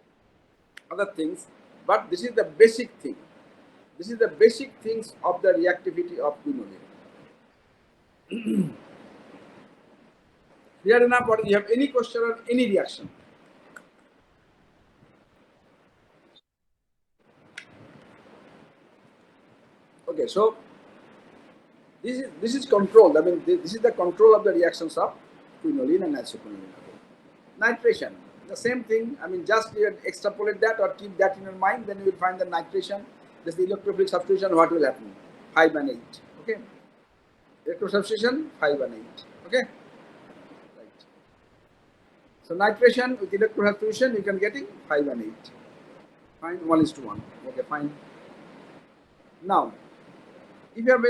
other things, but this is the basic thing. This is the basic things of the reactivity of quinoline. Clear enough? What you have any question on any reaction? Okay, so this is control. This is the control of the reactions of quinoline and isoquinoline. Okay. Nitration, the same thing. Just you extrapolate that or keep that in your mind, then you will find the nitration. This is the electrophilic substitution. What will happen? 5 and 8. Okay. Electro substitution 5 and 8. Okay. Right. So nitration with electro substitution, you can get it 5 and 8. Fine. 1:1. Okay. Fine. Now, if you have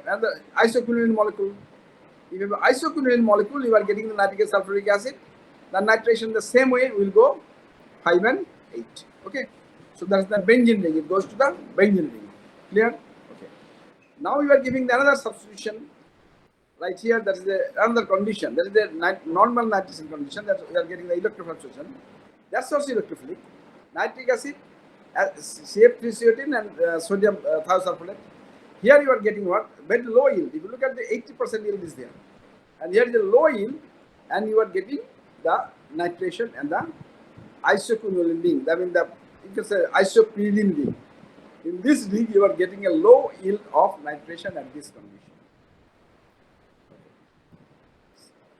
another isoquinoline molecule, if you have an isoquinoline molecule, you are getting the nitric sulfuric acid. The nitration the same way will go 5 and 8. Okay. So that's the benzene ring. It goes to the benzene ring. Clear? Okay. Now you are giving the another substitution. Right here, that is another condition. That is the normal nitration condition. That we are getting the electro substitution. That's also electrophilic. Nitric acid, CF3CO10 and sodium thiosulfonate. Here you are getting what? Very low yield. If you look at the 80% yield is there. And here is a low yield, and you are getting the nitration and the isoquinoline ring. That means you can say isopyridine ring. In this ring, you are getting a low yield of nitration at this condition.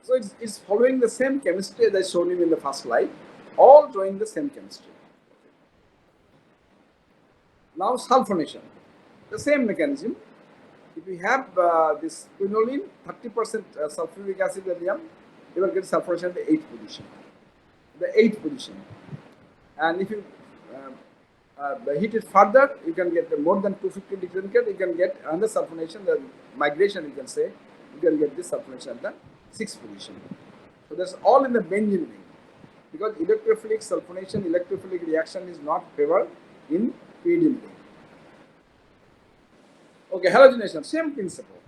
So it's following the same chemistry as I showed you in the first slide, all showing the same chemistry. Now sulfonation, the same mechanism. If we have this quinoline, 30% sulfuric acid helium, you will get sulfonation at the eighth position. The eighth position. And if you heat it further, you can get more than 250 degree centigrade, you can get another sulfonation, the migration you can say, you can get this sulfonation at the sixth position. So that's all in the benzene ring. Because electrophilic sulfonation, electrophilic reaction is not favored in pyridine ring. Okay, halogenation, same principle.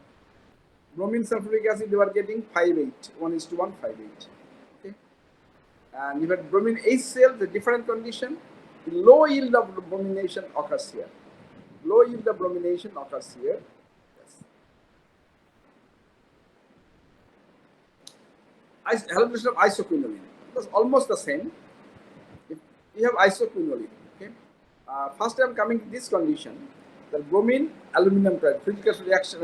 Bromine sulfuric acid you are getting 5,8, 1:1, 5,8. Okay. And you have bromine HCl, the different condition. Low yield of bromination occurs here. Low yield of bromination occurs here. Yes. Halogenation of isoquinoline. That's almost the same. If you have isoquinoline, okay. First I am coming to this condition. The bromine aluminum chloride, physical reaction,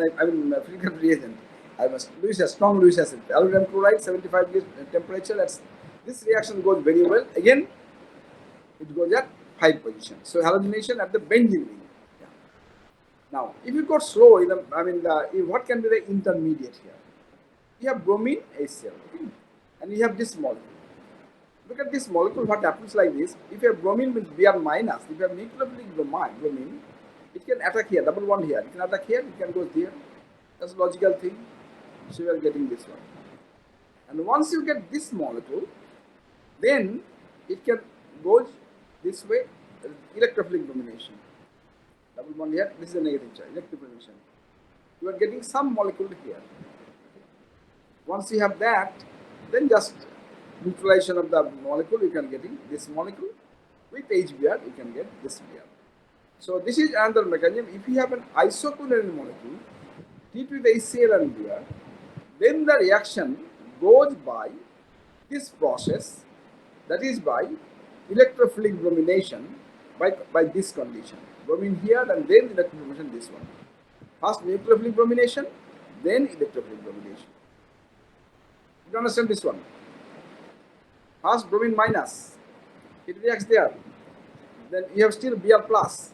physical reagent. I must Lewis acid, strong Lewis acid. Aluminum chloride, 75 degrees temperature. This reaction goes very well. Again, it goes at 5 position. So halogenation at the benzene ring. Yeah. Now, if you go slow, what can be the intermediate here? You have bromine HCl, okay? And you have this molecule. Look at this molecule. What happens like this? If you have bromine means Br minus. If you have nucleophilic bromine, it can attack here, double bond here. It can attack here, it can go here. That's a logical thing. So you are getting this one. And once you get this molecule, then it can go this way, electrophilic bromination. Double bond here, this is a negative charge, electrophilic. You are getting some molecule here. Once you have that, then just neutralization of the molecule, you can get this molecule. With HBr, you can get this Br. So this is another mechanism. If you have an isoquinoline molecule, treat with HCl and Br, then the reaction goes by this process, that is by electrophilic bromination by this condition. Bromine here and then electrophilic bromination this one. First nucleophilic bromination, then electrophilic bromination. You understand this one? First bromine minus, it reacts there. Then you have still Br plus.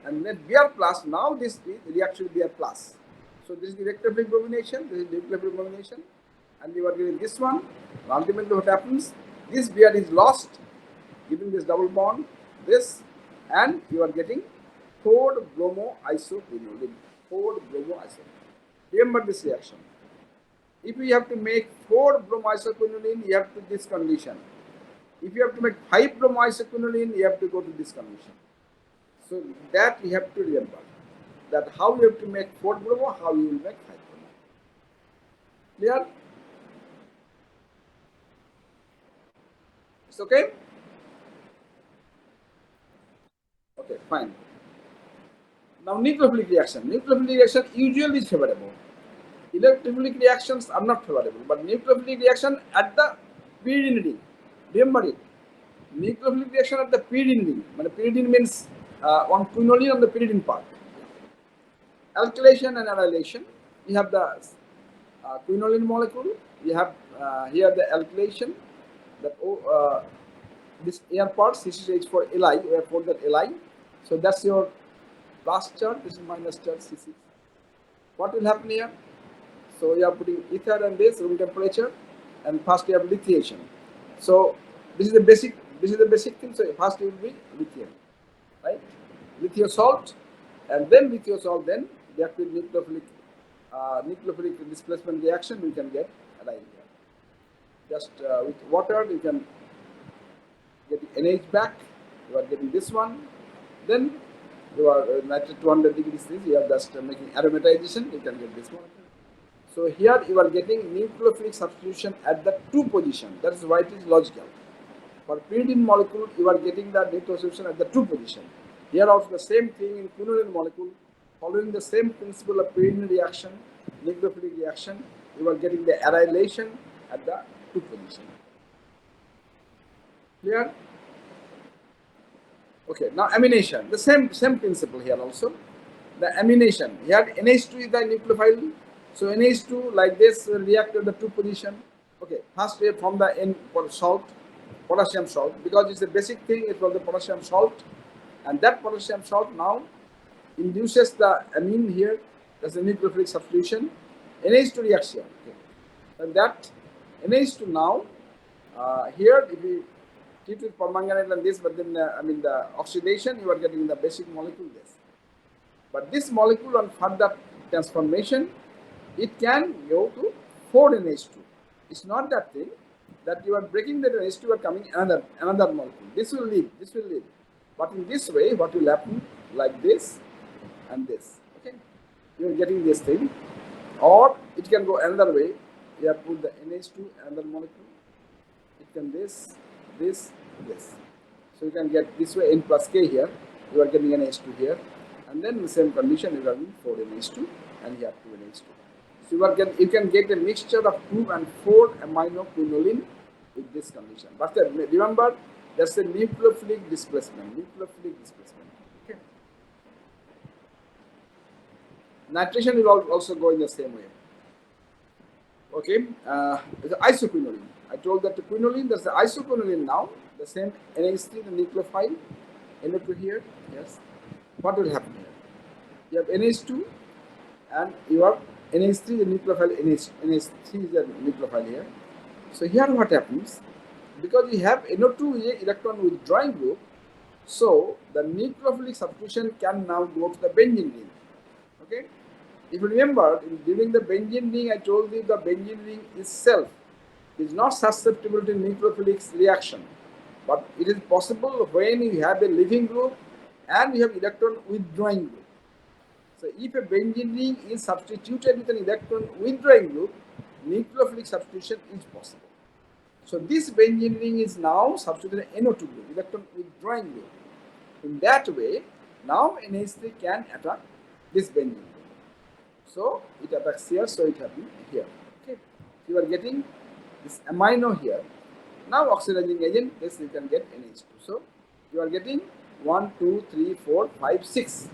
And then Br plus, now this reacts with Br plus. So this is the electrophilic bromination, this is the nucleophilic bromination, and you are getting this one. And ultimately what happens? This Br is lost, giving this double bond, this, and you are getting 4-bromoisoquinoline. 4-bromoisoquinoline. Remember this reaction. If you have to make 4-bromoisoquinoline, you have to this condition. If you have to make 5-bromoisoquinoline, you have to go to this condition. So that you have to remember. That how you have to make 4-bromo, how you will make 5-bromo. Clear? It's okay? Okay, fine. Now nucleophilic reaction. Nucleophilic reaction usually is favorable. Electrophilic reactions are not favorable, but nucleophilic reaction at the pyridine ring. Remember it. Nucleophilic reaction at the pyridine ring. Pyridine means on quinoline on the pyridine part. Alkylation and annihilation. You have the quinoline molecule. You have here the alkylation. That this air part CCH for Li. We have called that Li. So that's your plus charge. This is minus charge CC. What will happen here? So you are putting ether and this room temperature, and first you have lithiation. So this is the basic. This is the basic thing. So first it will be lithium, right? Lithium salt, and then lithium salt. Then react with nucleophilic displacement reaction. We can get a line here. Just with water, you can get the NH back. You are getting this one. Then you are at 200 degrees. You are just making aromatization. You can get this one. So here you are getting nucleophilic substitution at the 2 position. That is why it is logical. For pyridine molecule, you are getting the nucleophilic substitution at the 2 position. Here also the same thing in quinoline molecule, following the same principle of pyridine reaction, nucleophilic reaction, you are getting the annihilation at the 2 position. Clear? Okay, now amination. The same principle here also. The amination. Here NH2 is the nucleophile. So NH2 like this will react at the 2 position. Okay, first we from the N for salt, potassium salt, because it's a basic thing, it's from the potassium salt, and that potassium salt now induces the amine here. That's the nucleophilic substitution. NH2 reacts here. Okay. And that NH2 now, here if we treat with permanganate and this, but then I mean the oxidation, you are getting the basic molecule this. But this molecule on further transformation, it can go to 4NH2. It's not that thing that you are breaking the NH2, you are coming another molecule. This will leave, this will leave. But in this way, what will happen like this and this. Okay, you are getting this thing, or it can go another way. You have put the NH2 another molecule. It can this, this, this. So you can get this way N plus K here. You are getting NH2 here, and then the same condition you are having 4 NH2 and here 2 NH2. So you can get a mixture of 2 and 4 amino quinoline with this condition. But remember, that's a nucleophilic displacement. Nucleophilic displacement. Okay. Nitration will also go in the same way. Okay, the isoquinoline. I told that the quinoline, there's the isoquinoline now, the same NH3, the nucleophile, NO2 here, yes. What will happen here? You have NH2 and you have NH3, the nucleophile, NH3 is the nucleophile here. So here what happens, because we have NO2 electron withdrawing group, so the nucleophilic substitution can now go to the benzene ring. Okay. If you remember, during the benzene ring, I told you the benzene ring itself is not susceptible to nucleophilic reaction, but it is possible when you have a leaving group and you have electron withdrawing group. So if a benzene ring is substituted with an electron withdrawing group, nucleophilic substitution is possible. So this benzene ring is now substituted in NO2 group, electron withdrawing group. In that way, now NH3 can attack this benzene group. So it attacks here, so it happens here. Okay, you are getting this amino here. Now oxidizing agent, this you can get NH2. So you are getting 1, 2, 3, 4, 5, 6.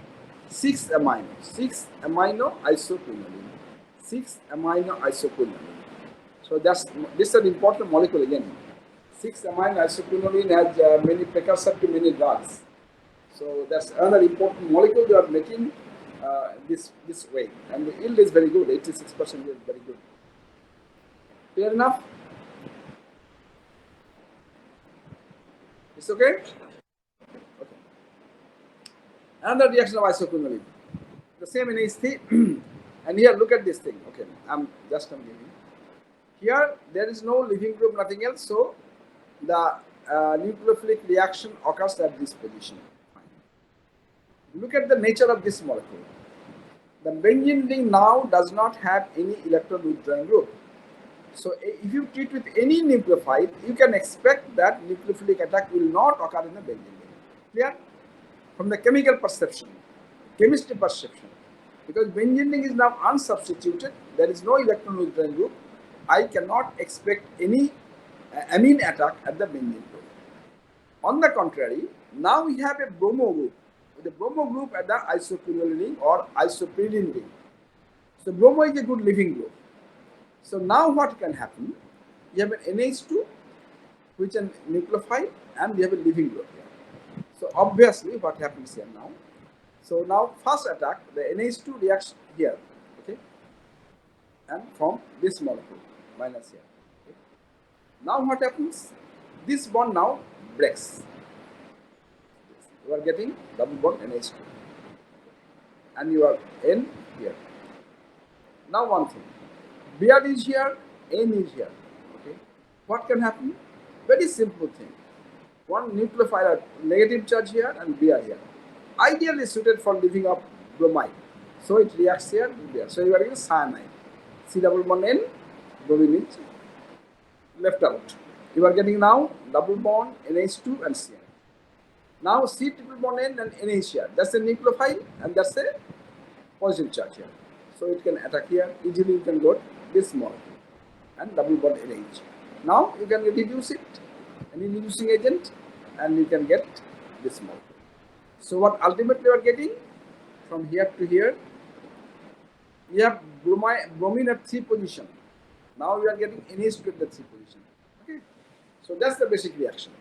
6 amino. 6 amino isoquinoline. 6 amino isoquinoline. So this is an important molecule again. 6 amino isoquinoline has many precursor to many drugs. So that's another important molecule they are making this way, and the yield is very good. 86% yield, very good. Clear enough? It's okay? Okay. Another reaction of isoquinoline. The same in NH3. And here, look at this thing. Okay, I'm giving. Here, there is no leaving group, nothing else. So, the nucleophilic reaction occurs at this position. Look at the nature of this molecule. The benzene ring now does not have any electron withdrawing group. So if you treat with any nucleophile, you can expect that nucleophilic attack will not occur in the benzene ring. Clear? From the chemical perception, chemistry perception, because benzene ring is now unsubstituted, there is no electron withdrawing group, I cannot expect any amine attack at the benzene group. On the contrary, now we have a bromo group. The bromo group at the isoquinoline ring or isopyridine ring. So bromo is a good leaving group. So now what can happen? You have an NH2, which is a nucleophile, and we have a leaving group here. So obviously, what happens here now? So now first attack, the NH2 reacts here, okay, and from this molecule minus here. Okay. Now what happens? This bond now breaks. You are getting double bond NH2, and you are N here. Now one thing, Br is here, N is here. Okay, what can happen? Very simple thing. One nucleophile negative charge here and Br here. Ideally suited for leaving of bromide. So it reacts here with Br. So you are getting cyanide. C double bond N, bromine is left out. You are getting now double bond NH2 and Cl. Now C triple bond N and NH here. That's a nucleophile and that's a positive charge here. So it can attack here. Easily you can go this molecule and double bond NH. Now you can reduce it, any reducing agent, and you can get this molecule. So what ultimately you are getting from here to here, you have bromine at 3 position. Now you are getting NH2 at the 3 position. Okay, so that's the basic reaction.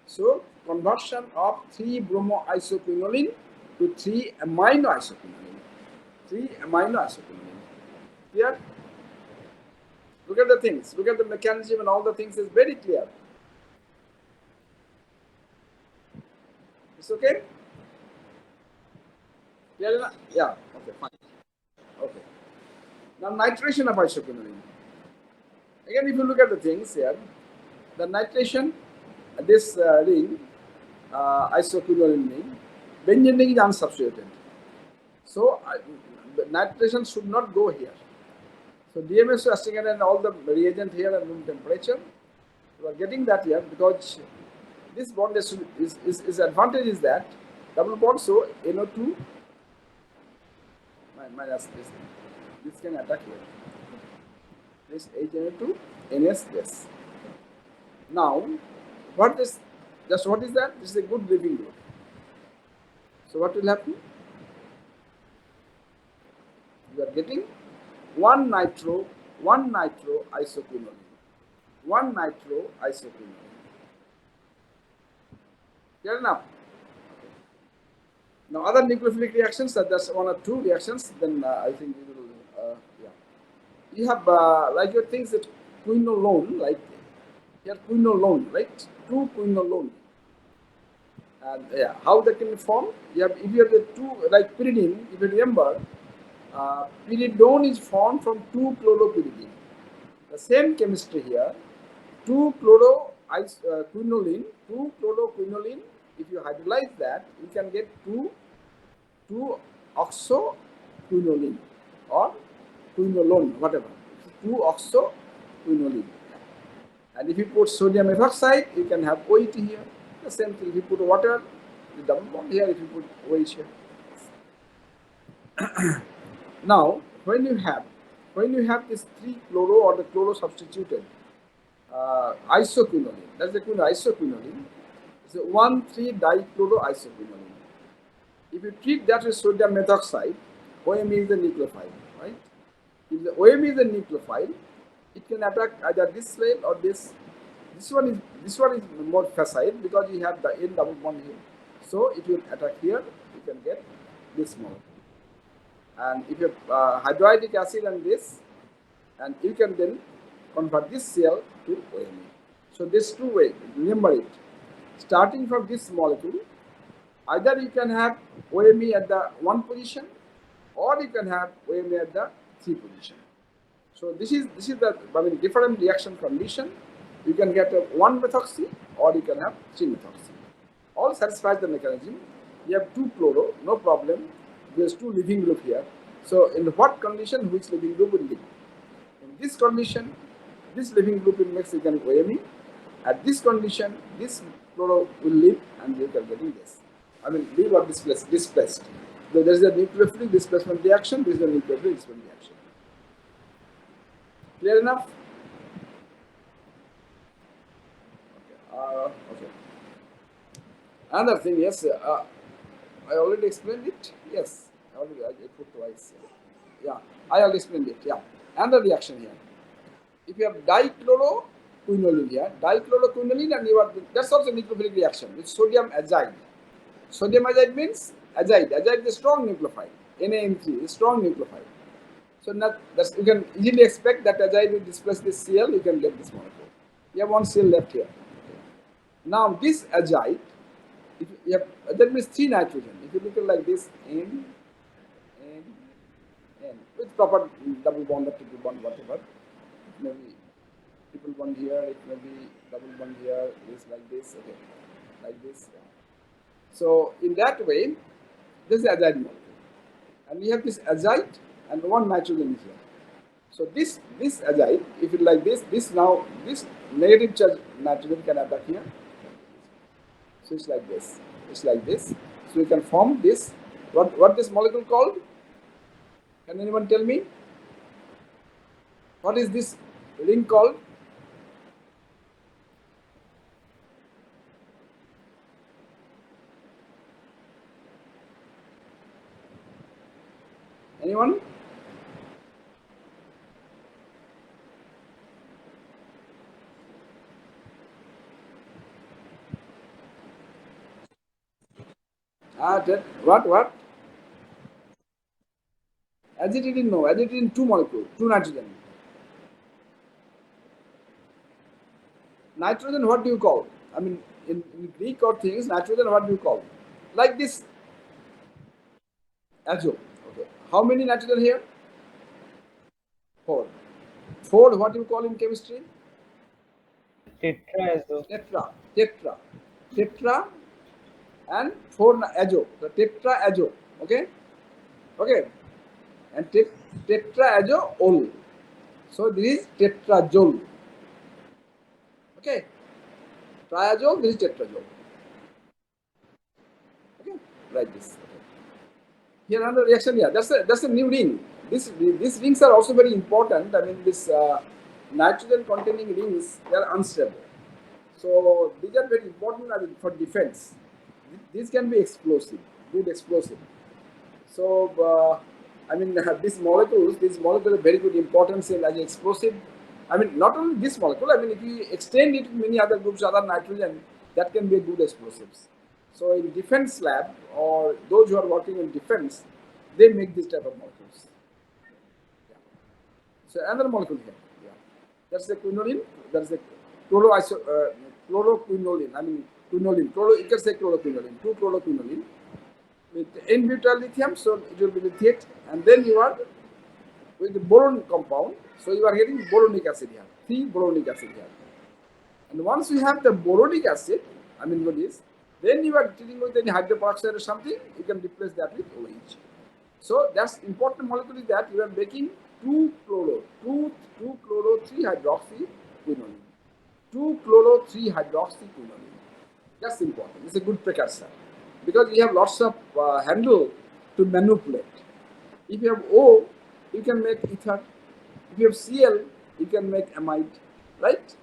So conversion of 3 bromo isoquinoline to 3 amino isoquinoline. 3 amino isoquinoline. Clear? Look at the things. Look at the mechanism and all the things is very clear. It's okay? Clear enough? Yeah. Okay, fine. Okay. Now nitration of isoquinoline. Again, if you look at the things here, the nitration, this ring, isoquinoline ring, benzene ring is unsubstituted. So the nitration should not go here. So DMS acetylene and all the reagent here at room temperature, you are getting that here because this bond is advantage is that double bond, so NO2 minus this can attack here. This HNO2 NS this. Now what is just what is that? This is a good living group. So what will happen? You are getting one nitro isoquinoline. One nitro isoquinoline. Clear enough? Now other nucleophilic reactions, that's one or two reactions, then I think we will, yeah. You have like your things that quinolone, like here quinolone, right? Two quinolone. And yeah, how that can form? You have, if you have the two, like pyridine, if you remember, pyridone is formed from two chloropyridine. The same chemistry here, two quinoline, two chloroquinoline. If you hydrolyze that, you can get two oxoquinoline or quinolone, whatever. Two oxoquinoline. And if you put sodium ethoxide, you can have OET here. The same thing. If you put water, the double bond here. If you put OH here. Now, when you have this 3-chloro or the chloro substituted isoquinoline, that's the isoquinoline. It's a 1,3-dichloroisoquinoline. If you treat that with sodium methoxide, OME is the nucleophile, right? If the OME is the nucleophile, it can attack either this slave or this. This one is more facile because you have the N double bond here. So it will attack here. You can get this molecule. And if you have hydroidic acid and this, and you can then convert this cell to OME. So there's two ways. Remember it. Starting from this molecule, either you can have OME at the 1 position, or you can have OME at the 3 position. So this is the different reaction condition. You can get a 1-methoxy or you can have 3-methoxy. All satisfies the mechanism. You have 2-chloro, no problem. There's 2 living group here. So in what condition, which living group will live? In this condition, this living group will make second OME. At this condition, this chloro will live and you are getting this. Live or displaced. So there is a nucleophilic displacement reaction. This is a nucleophilic displacement reaction. Clear enough? Okay. Another thing, yes, I already explained it. Yes, I put twice. Yeah, I already explained it. Yeah, another reaction here. If you have dichloroquinoline here, dichloroquinoline, and that's also a nucleophilic reaction with sodium azide. Sodium azide means azide. Azide is a strong nucleophile. NaN3 is strong nucleophile. So you can easily expect that azide will displace this Cl. You can get this molecule. You have one Cl left here. Now this azide, that means 3 nitrogen. If you look at like this, N, with proper double bond or triple bond, whatever, it may be triple bond here, it may be double bond here, this like this, okay, like this. So in that way, this is azide molecule, and we have this azide and 1 nitrogen is here. So this azide, if it like this negative charge nitrogen can attack here. So it's like this. It's like this. So we can form this. What this molecule called? Can anyone tell me? What is this ring called? Anyone? What? Aziridine, no. Aziridine 2 molecule, 2 nitrogen. Nitrogen, what do you call? I mean, in Greek or things, nitrogen, what do you call? Like this, azo. Okay. How many nitrogen here? Four. Four, what do you call in chemistry? Tetraazo. Tetra. Tetra. Tetra and four azo. The tetra azo. Okay. Okay. And tetra azo ol. So this is tetrazole. Okay. Triazole, this is tetrazole. Okay. Like this. Okay. Here another reaction. Yeah, that's a new ring. These rings are also very important. I mean, this nitrogen containing rings, they are unstable. So these are very important, I mean, for defense. These can be explosive, good explosive. So these molecules are very good importance in as explosive. I mean, not only this molecule. I mean, if you extend it to many other groups, other nitrogen, that can be a good explosives. So in defense lab or those who are working in defense, they make this type of molecules. Yeah. So another molecule here. Yeah. That's the quinoline. That's the chloroquinoline. I mean, quinoline. You can say chloroquinoline. 2-chloroquinoline with n-butyl lithium, so it will be lithiate, and then you are with the boron compound, so you are getting boronic acid here, 3-boronic acid here. And once you have the boronic acid, I mean what is, then you are dealing with any hydroperoxide or something, you can replace that with OH. So that's important molecule is that you are making 2-chloro-3-hydroxyquinoline. 2-chloro-3-hydroxyquinoline. That's important. It's a good precursor because you have lots of handle to manipulate. If you have O, you can make ether. If you have Cl, you can make amide, right?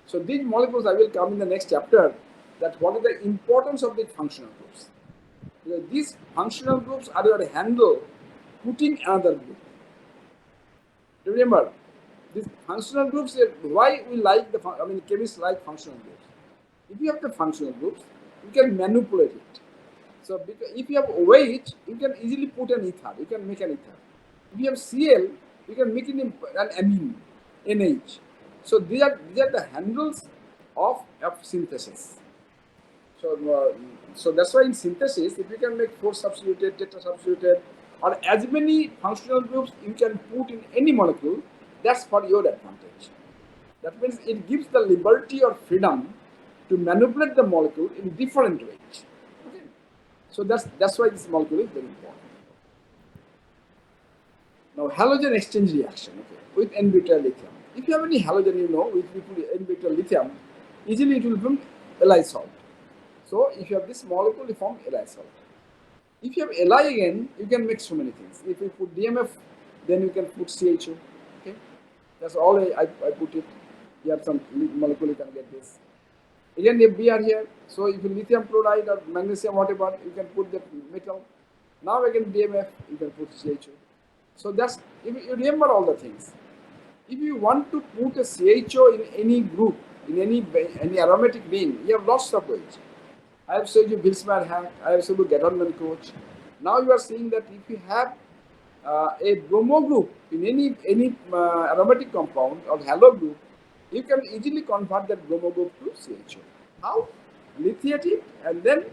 So these molecules I will come in the next chapter. That what is the importance of the functional groups? Because these functional groups are your handle putting another group. Remember, these functional groups. Why we like chemists like functional groups. If you have the functional groups, you can manipulate it. So if you have OH, you can easily put an ether. You can make an ether. If you have Cl, you can make it an amine, NH. So these are the handles of synthesis. So that's why in synthesis, if you can make 4-substituted, tetra-substituted, or as many functional groups you can put in any molecule, that's for your advantage. That means it gives the liberty or freedom to manipulate the molecule in different ways. Okay. So that's why this molecule is very important. Now halogen exchange reaction, okay, with n-butyl lithium. If you have any halogen, with n-butyl lithium, easily it will form Li salt. So if you have this molecule, you form Li salt. If you have Li again, you can mix so many things. If you put DMF, then you can put CHO. Okay, that's all I put it. You have some molecule, you can get this. Again, if Br here, so if you lithium chloride or magnesium, whatever, you can put that metal. Now again DMF, you can put CHO. So that's, if you remember all the things. If you want to put a CHO in any group, in any aromatic ring, you have lots of ways. I have showed you Bilsmar hack, I have showed you Gatterman coach. Now you are seeing that if you have a bromo group in any aromatic compound or halo group, you can easily convert that bromo group to CHO. How? Lithiate it and then,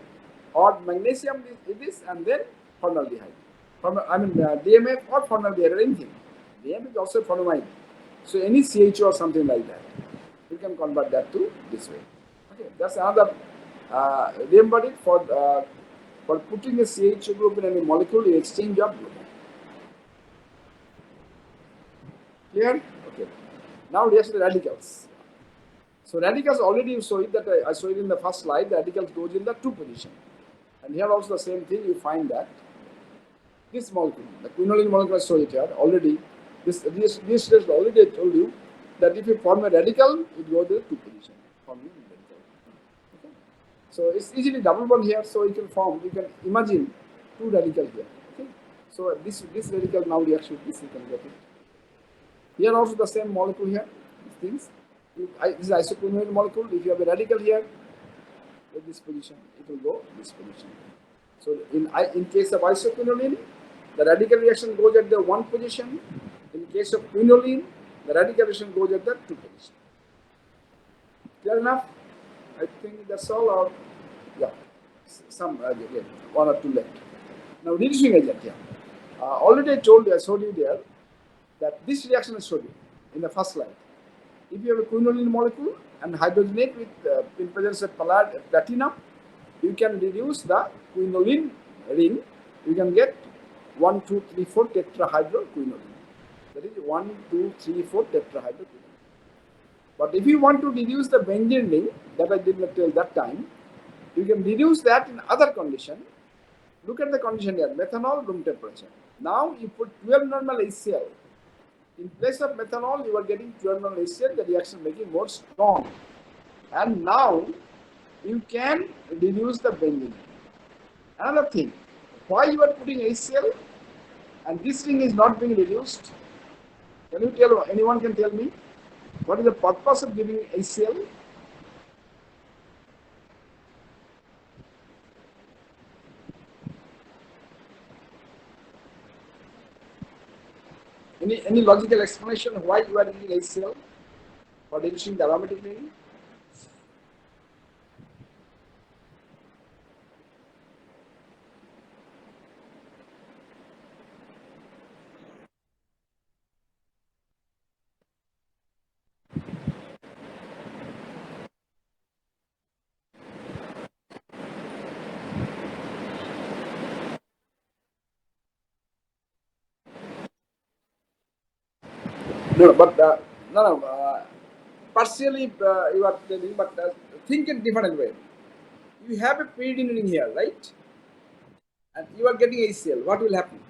or magnesium it is, and then formaldehyde. DMF or formaldehyde or anything. DMF is also formamide. So any CHO or something like that, you can convert that to this way. Okay, that's another. Remember it for putting a CHO group in any molecule, you exchange of group. Clear? Okay. Now let's the radicals. So radicals already you saw it that I showed it in the first slide. The radicals goes in the 2 position, and here also the same thing. You find that this molecule, the quinoline molecule, I showed it here already. This already I told you that if you form a radical, it goes in the 2 position. Forming radical. Okay. So it's easily double bond here, so you can imagine 2 radical here. Okay. So this radical now reacts with this, you can get it. Here also the same molecule here, these things. This is isoquinoline molecule. If you have a radical here, at this position, it will go this position. So in case of isoquinoline, the radical reaction goes at the 1 position. In case of quinoline, the radical reaction goes at the 2 position. Clear enough? I think that's all. Or yeah, some again, one or two left. Now reducing agent. Yeah. Already I showed you there that this reaction is showed you in the first slide. If you have a quinoline molecule and hydrogenate with in presence of platinum, you can reduce the quinoline ring. You can get 1, 2, 3, 4 tetrahydroquinoline. That is 1, 2, 3, 4 tetrahydroquinoline. But if you want to reduce the benzene ring, that I did not tell that time, you can reduce that in other condition. Look at the condition here, methanol, room temperature. Now you put 12 normal HCl. In place of methanol, you are getting 12 normal HCl, the reaction making more strong. And now you can reduce the benzene. Another thing, why you are putting HCl and this ring is not being reduced? Can you tell, anyone can tell me? What is the purpose of giving HCl? Any logical explanation why you are using HCl for reducing the aromatic ring? No, but no, no. Partially you are telling, but think in different way. You have a pyridine ring here, right? And you are getting HCl. What will happen?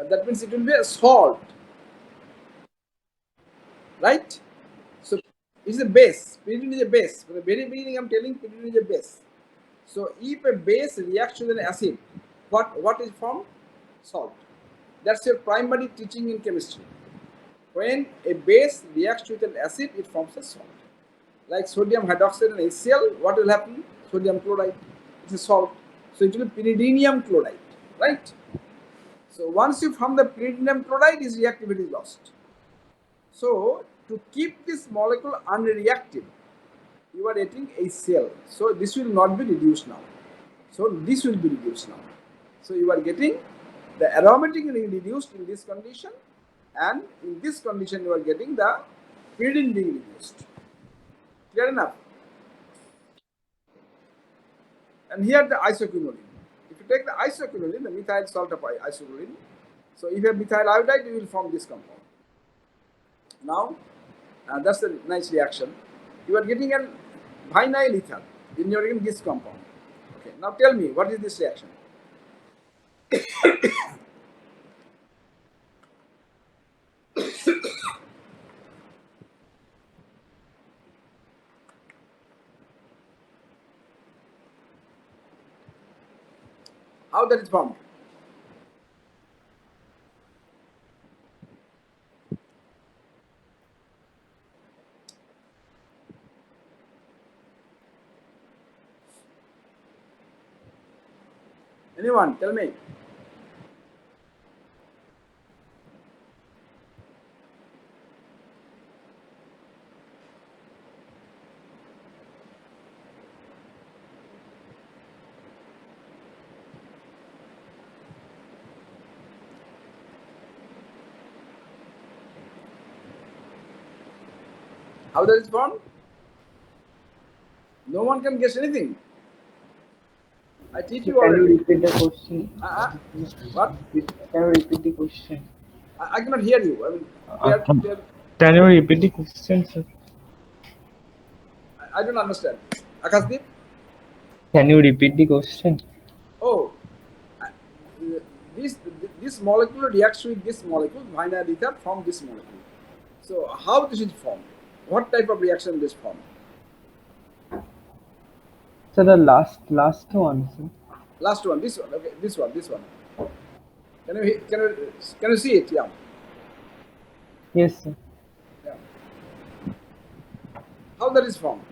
That means it will be a salt, right? So it's a base. Pyridine is a base. From the very beginning, I'm telling pyridine is a base. So if a base reacts with an acid, what is formed? Salt. That's your primary teaching in chemistry. When a base reacts with an acid, it forms a salt. Like sodium hydroxide and HCl, what will happen? Sodium chloride. It's a salt. So it will be pyridinium chloride, right? So once you form the pyridinium chloride, its reactivity is lost. So to keep this molecule unreactive, you are adding HCl. So this will not be reduced now. So this will be reduced now. So you are getting the aromatic ring reduced in this condition, and in this condition you are getting the pyridine ring reduced. Clear enough? And here the isoquinoline. If you take the isoquinoline, the methyl salt of isoquinoline, so if you have methyl iodide, you will form this compound. Now, that's a nice reaction. You are getting an vinyl ether, then you are getting this compound. Okay, now tell me, what is this reaction? How that is formed? Anyone, tell me. How that is formed? No one can guess anything. I teach So you can you already. repeat the question? What? Can you repeat the question? I cannot hear you. I mean, Uh, they are, can you repeat the question, sir? I don't understand. Akasdeep? Can you repeat the question? Oh, uh, this this molecule reacts with this molecule, vinyl ether, from this molecule. So how this is formed? What type of reaction this formed? So the last one, sir. Last one, this one. Okay, this one. Can you see it? Yeah, Yes, sir. yeah. How that is formed?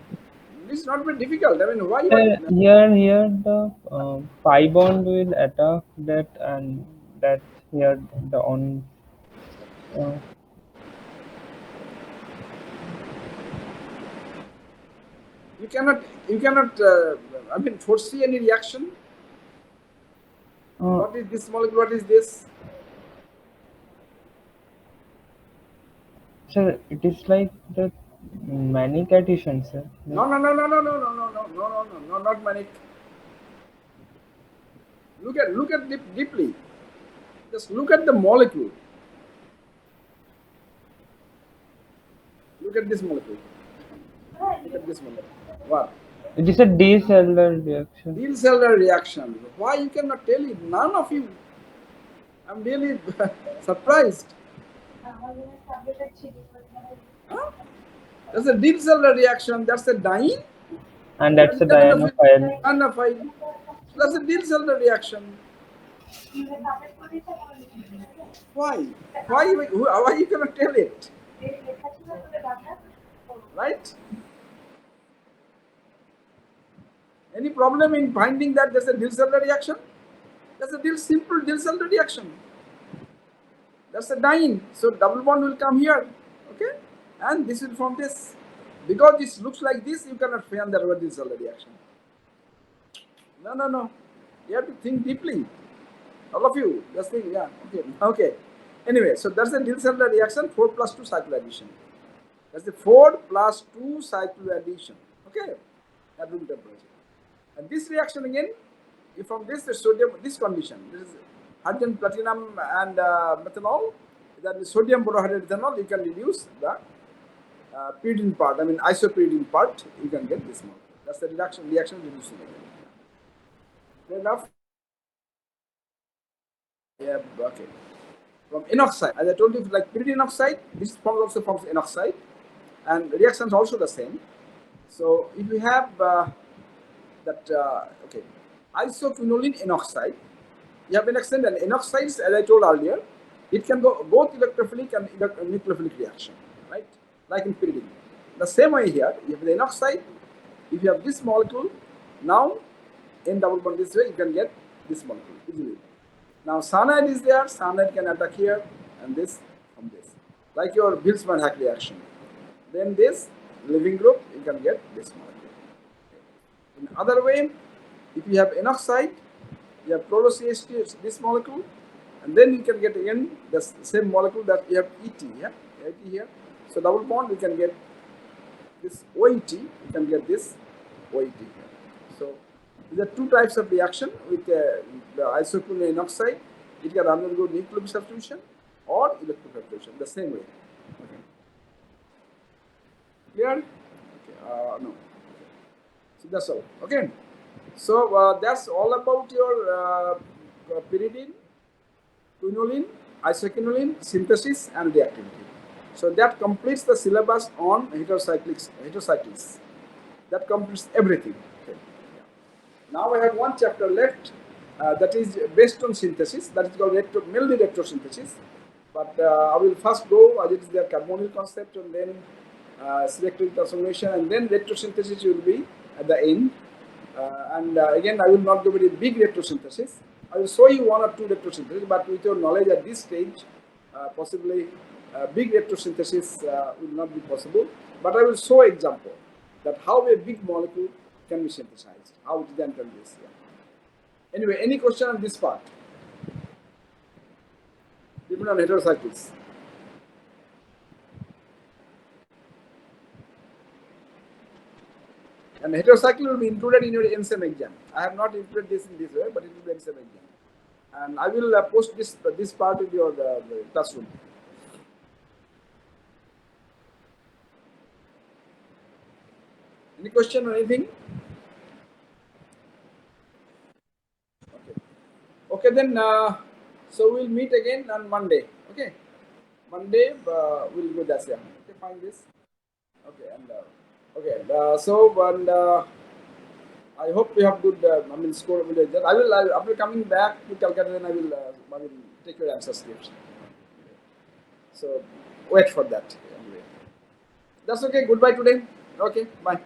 This is not very difficult. I mean, why you are Here the pi bond will attack that and that here the on. Uh, You cannot I mean foresee any reaction. uh, What is this molecule? What is this? Sir, it is like the manic addition, sir. No, no, no, no, no, no, no, no, no, no, no, no, no, not manic. Look at deeply. Just look at the molecule. Look at this molecule. Look at this molecule. What? It is a D-cellular reaction. Deal cellular reaction. Why you cannot tell it? None of you. I'm really surprised. Huh? That's a deal cellular reaction. That's a dyne. And What that's is a that enough? dianophile. Anaphile. So that's a deal cellular reaction. Why? Why you cannot tell it? Right? Any problem in finding that there's a deal cellular reaction? That's a simple deal cellular reaction. That's a dyne. So double bond will come here. Okay? And this will form this. Because this looks like this, you cannot find that word deal cellular reaction. No, no, no. You have to think deeply. All of you, just think, yeah, okay, okay. Anyway, so that's the deal cellular reaction, 4 plus 2 cycle addition. That's the 4 plus 2 cycle addition. Okay, at room temperature. And this reaction again, if from this the sodium, this condition, this is hydrogen, platinum, and methanol, that is sodium borohydride ethanol, you can reduce the pyridine part, I mean isopyridine part, you can get this one. That's the reaction reducing again. Fair enough? Yeah, okay. From inoxide, as I told you, like pyridine oxide, this form also forms inoxide, and reactions also the same. So if we have that, okay, isoquinoline inoxide, you have an extent and inoxides, as I told earlier, it can go both electrophilic and nucleophilic reaction, right? Like in pyridine. The same way here, you have the inoxide. If you have this molecule, now N double bond this way, you can get this molecule easily. Now cyanide is there, cyanide can attack here, and this from this, like your Bilzman-Hack reaction. Then this living group, you can get this molecule. In other way, if you have inoxide, you have chloro-CH2, this molecule, and then you can get again the same molecule that you have ET, yeah, ET here. So double bond, you can get this OET, you can get this OET here. So these are two types of reaction with the isoquinoline inoxide. It can undergo nucleophilic substitution or electrophoration, the same way. Okay. Clear? Okay. No. Okay. So that's all. Okay. So that's all about your pyridine, quinoline, isoquinoline synthesis and reactivity. So that completes the syllabus on heterocycles. That completes everything. Okay. Now I have one chapter left that is based on synthesis, that is called mainly retrosynthesis. But I will first go as it is their carbonyl concept, and then selective transformation, and then retrosynthesis will be at the end. Again, I will not go very big retrosynthesis. I will show you one or two retrosynthesis, but with your knowledge at this stage, possibly big retrosynthesis will not be possible. But I will show example that how a big molecule can be synthesized, how it then can be. Yeah. Anyway, any question on this part? Even on heterocycles. And heterocycle will be included in your NSEM exam. I have not included this in this way, but it will be NSEM exam. And I will post this part in your classroom. Any question or anything? Okay. Okay, then. So we'll meet again on Monday. Okay. Monday we'll go that. Yeah. Okay, find this. Okay, and okay. I hope you have good. I mean, score. I will after coming back to Calcutta, then I will take your answer scripts. So wait for that. Anyway, that's okay. Goodbye today. Okay, bye.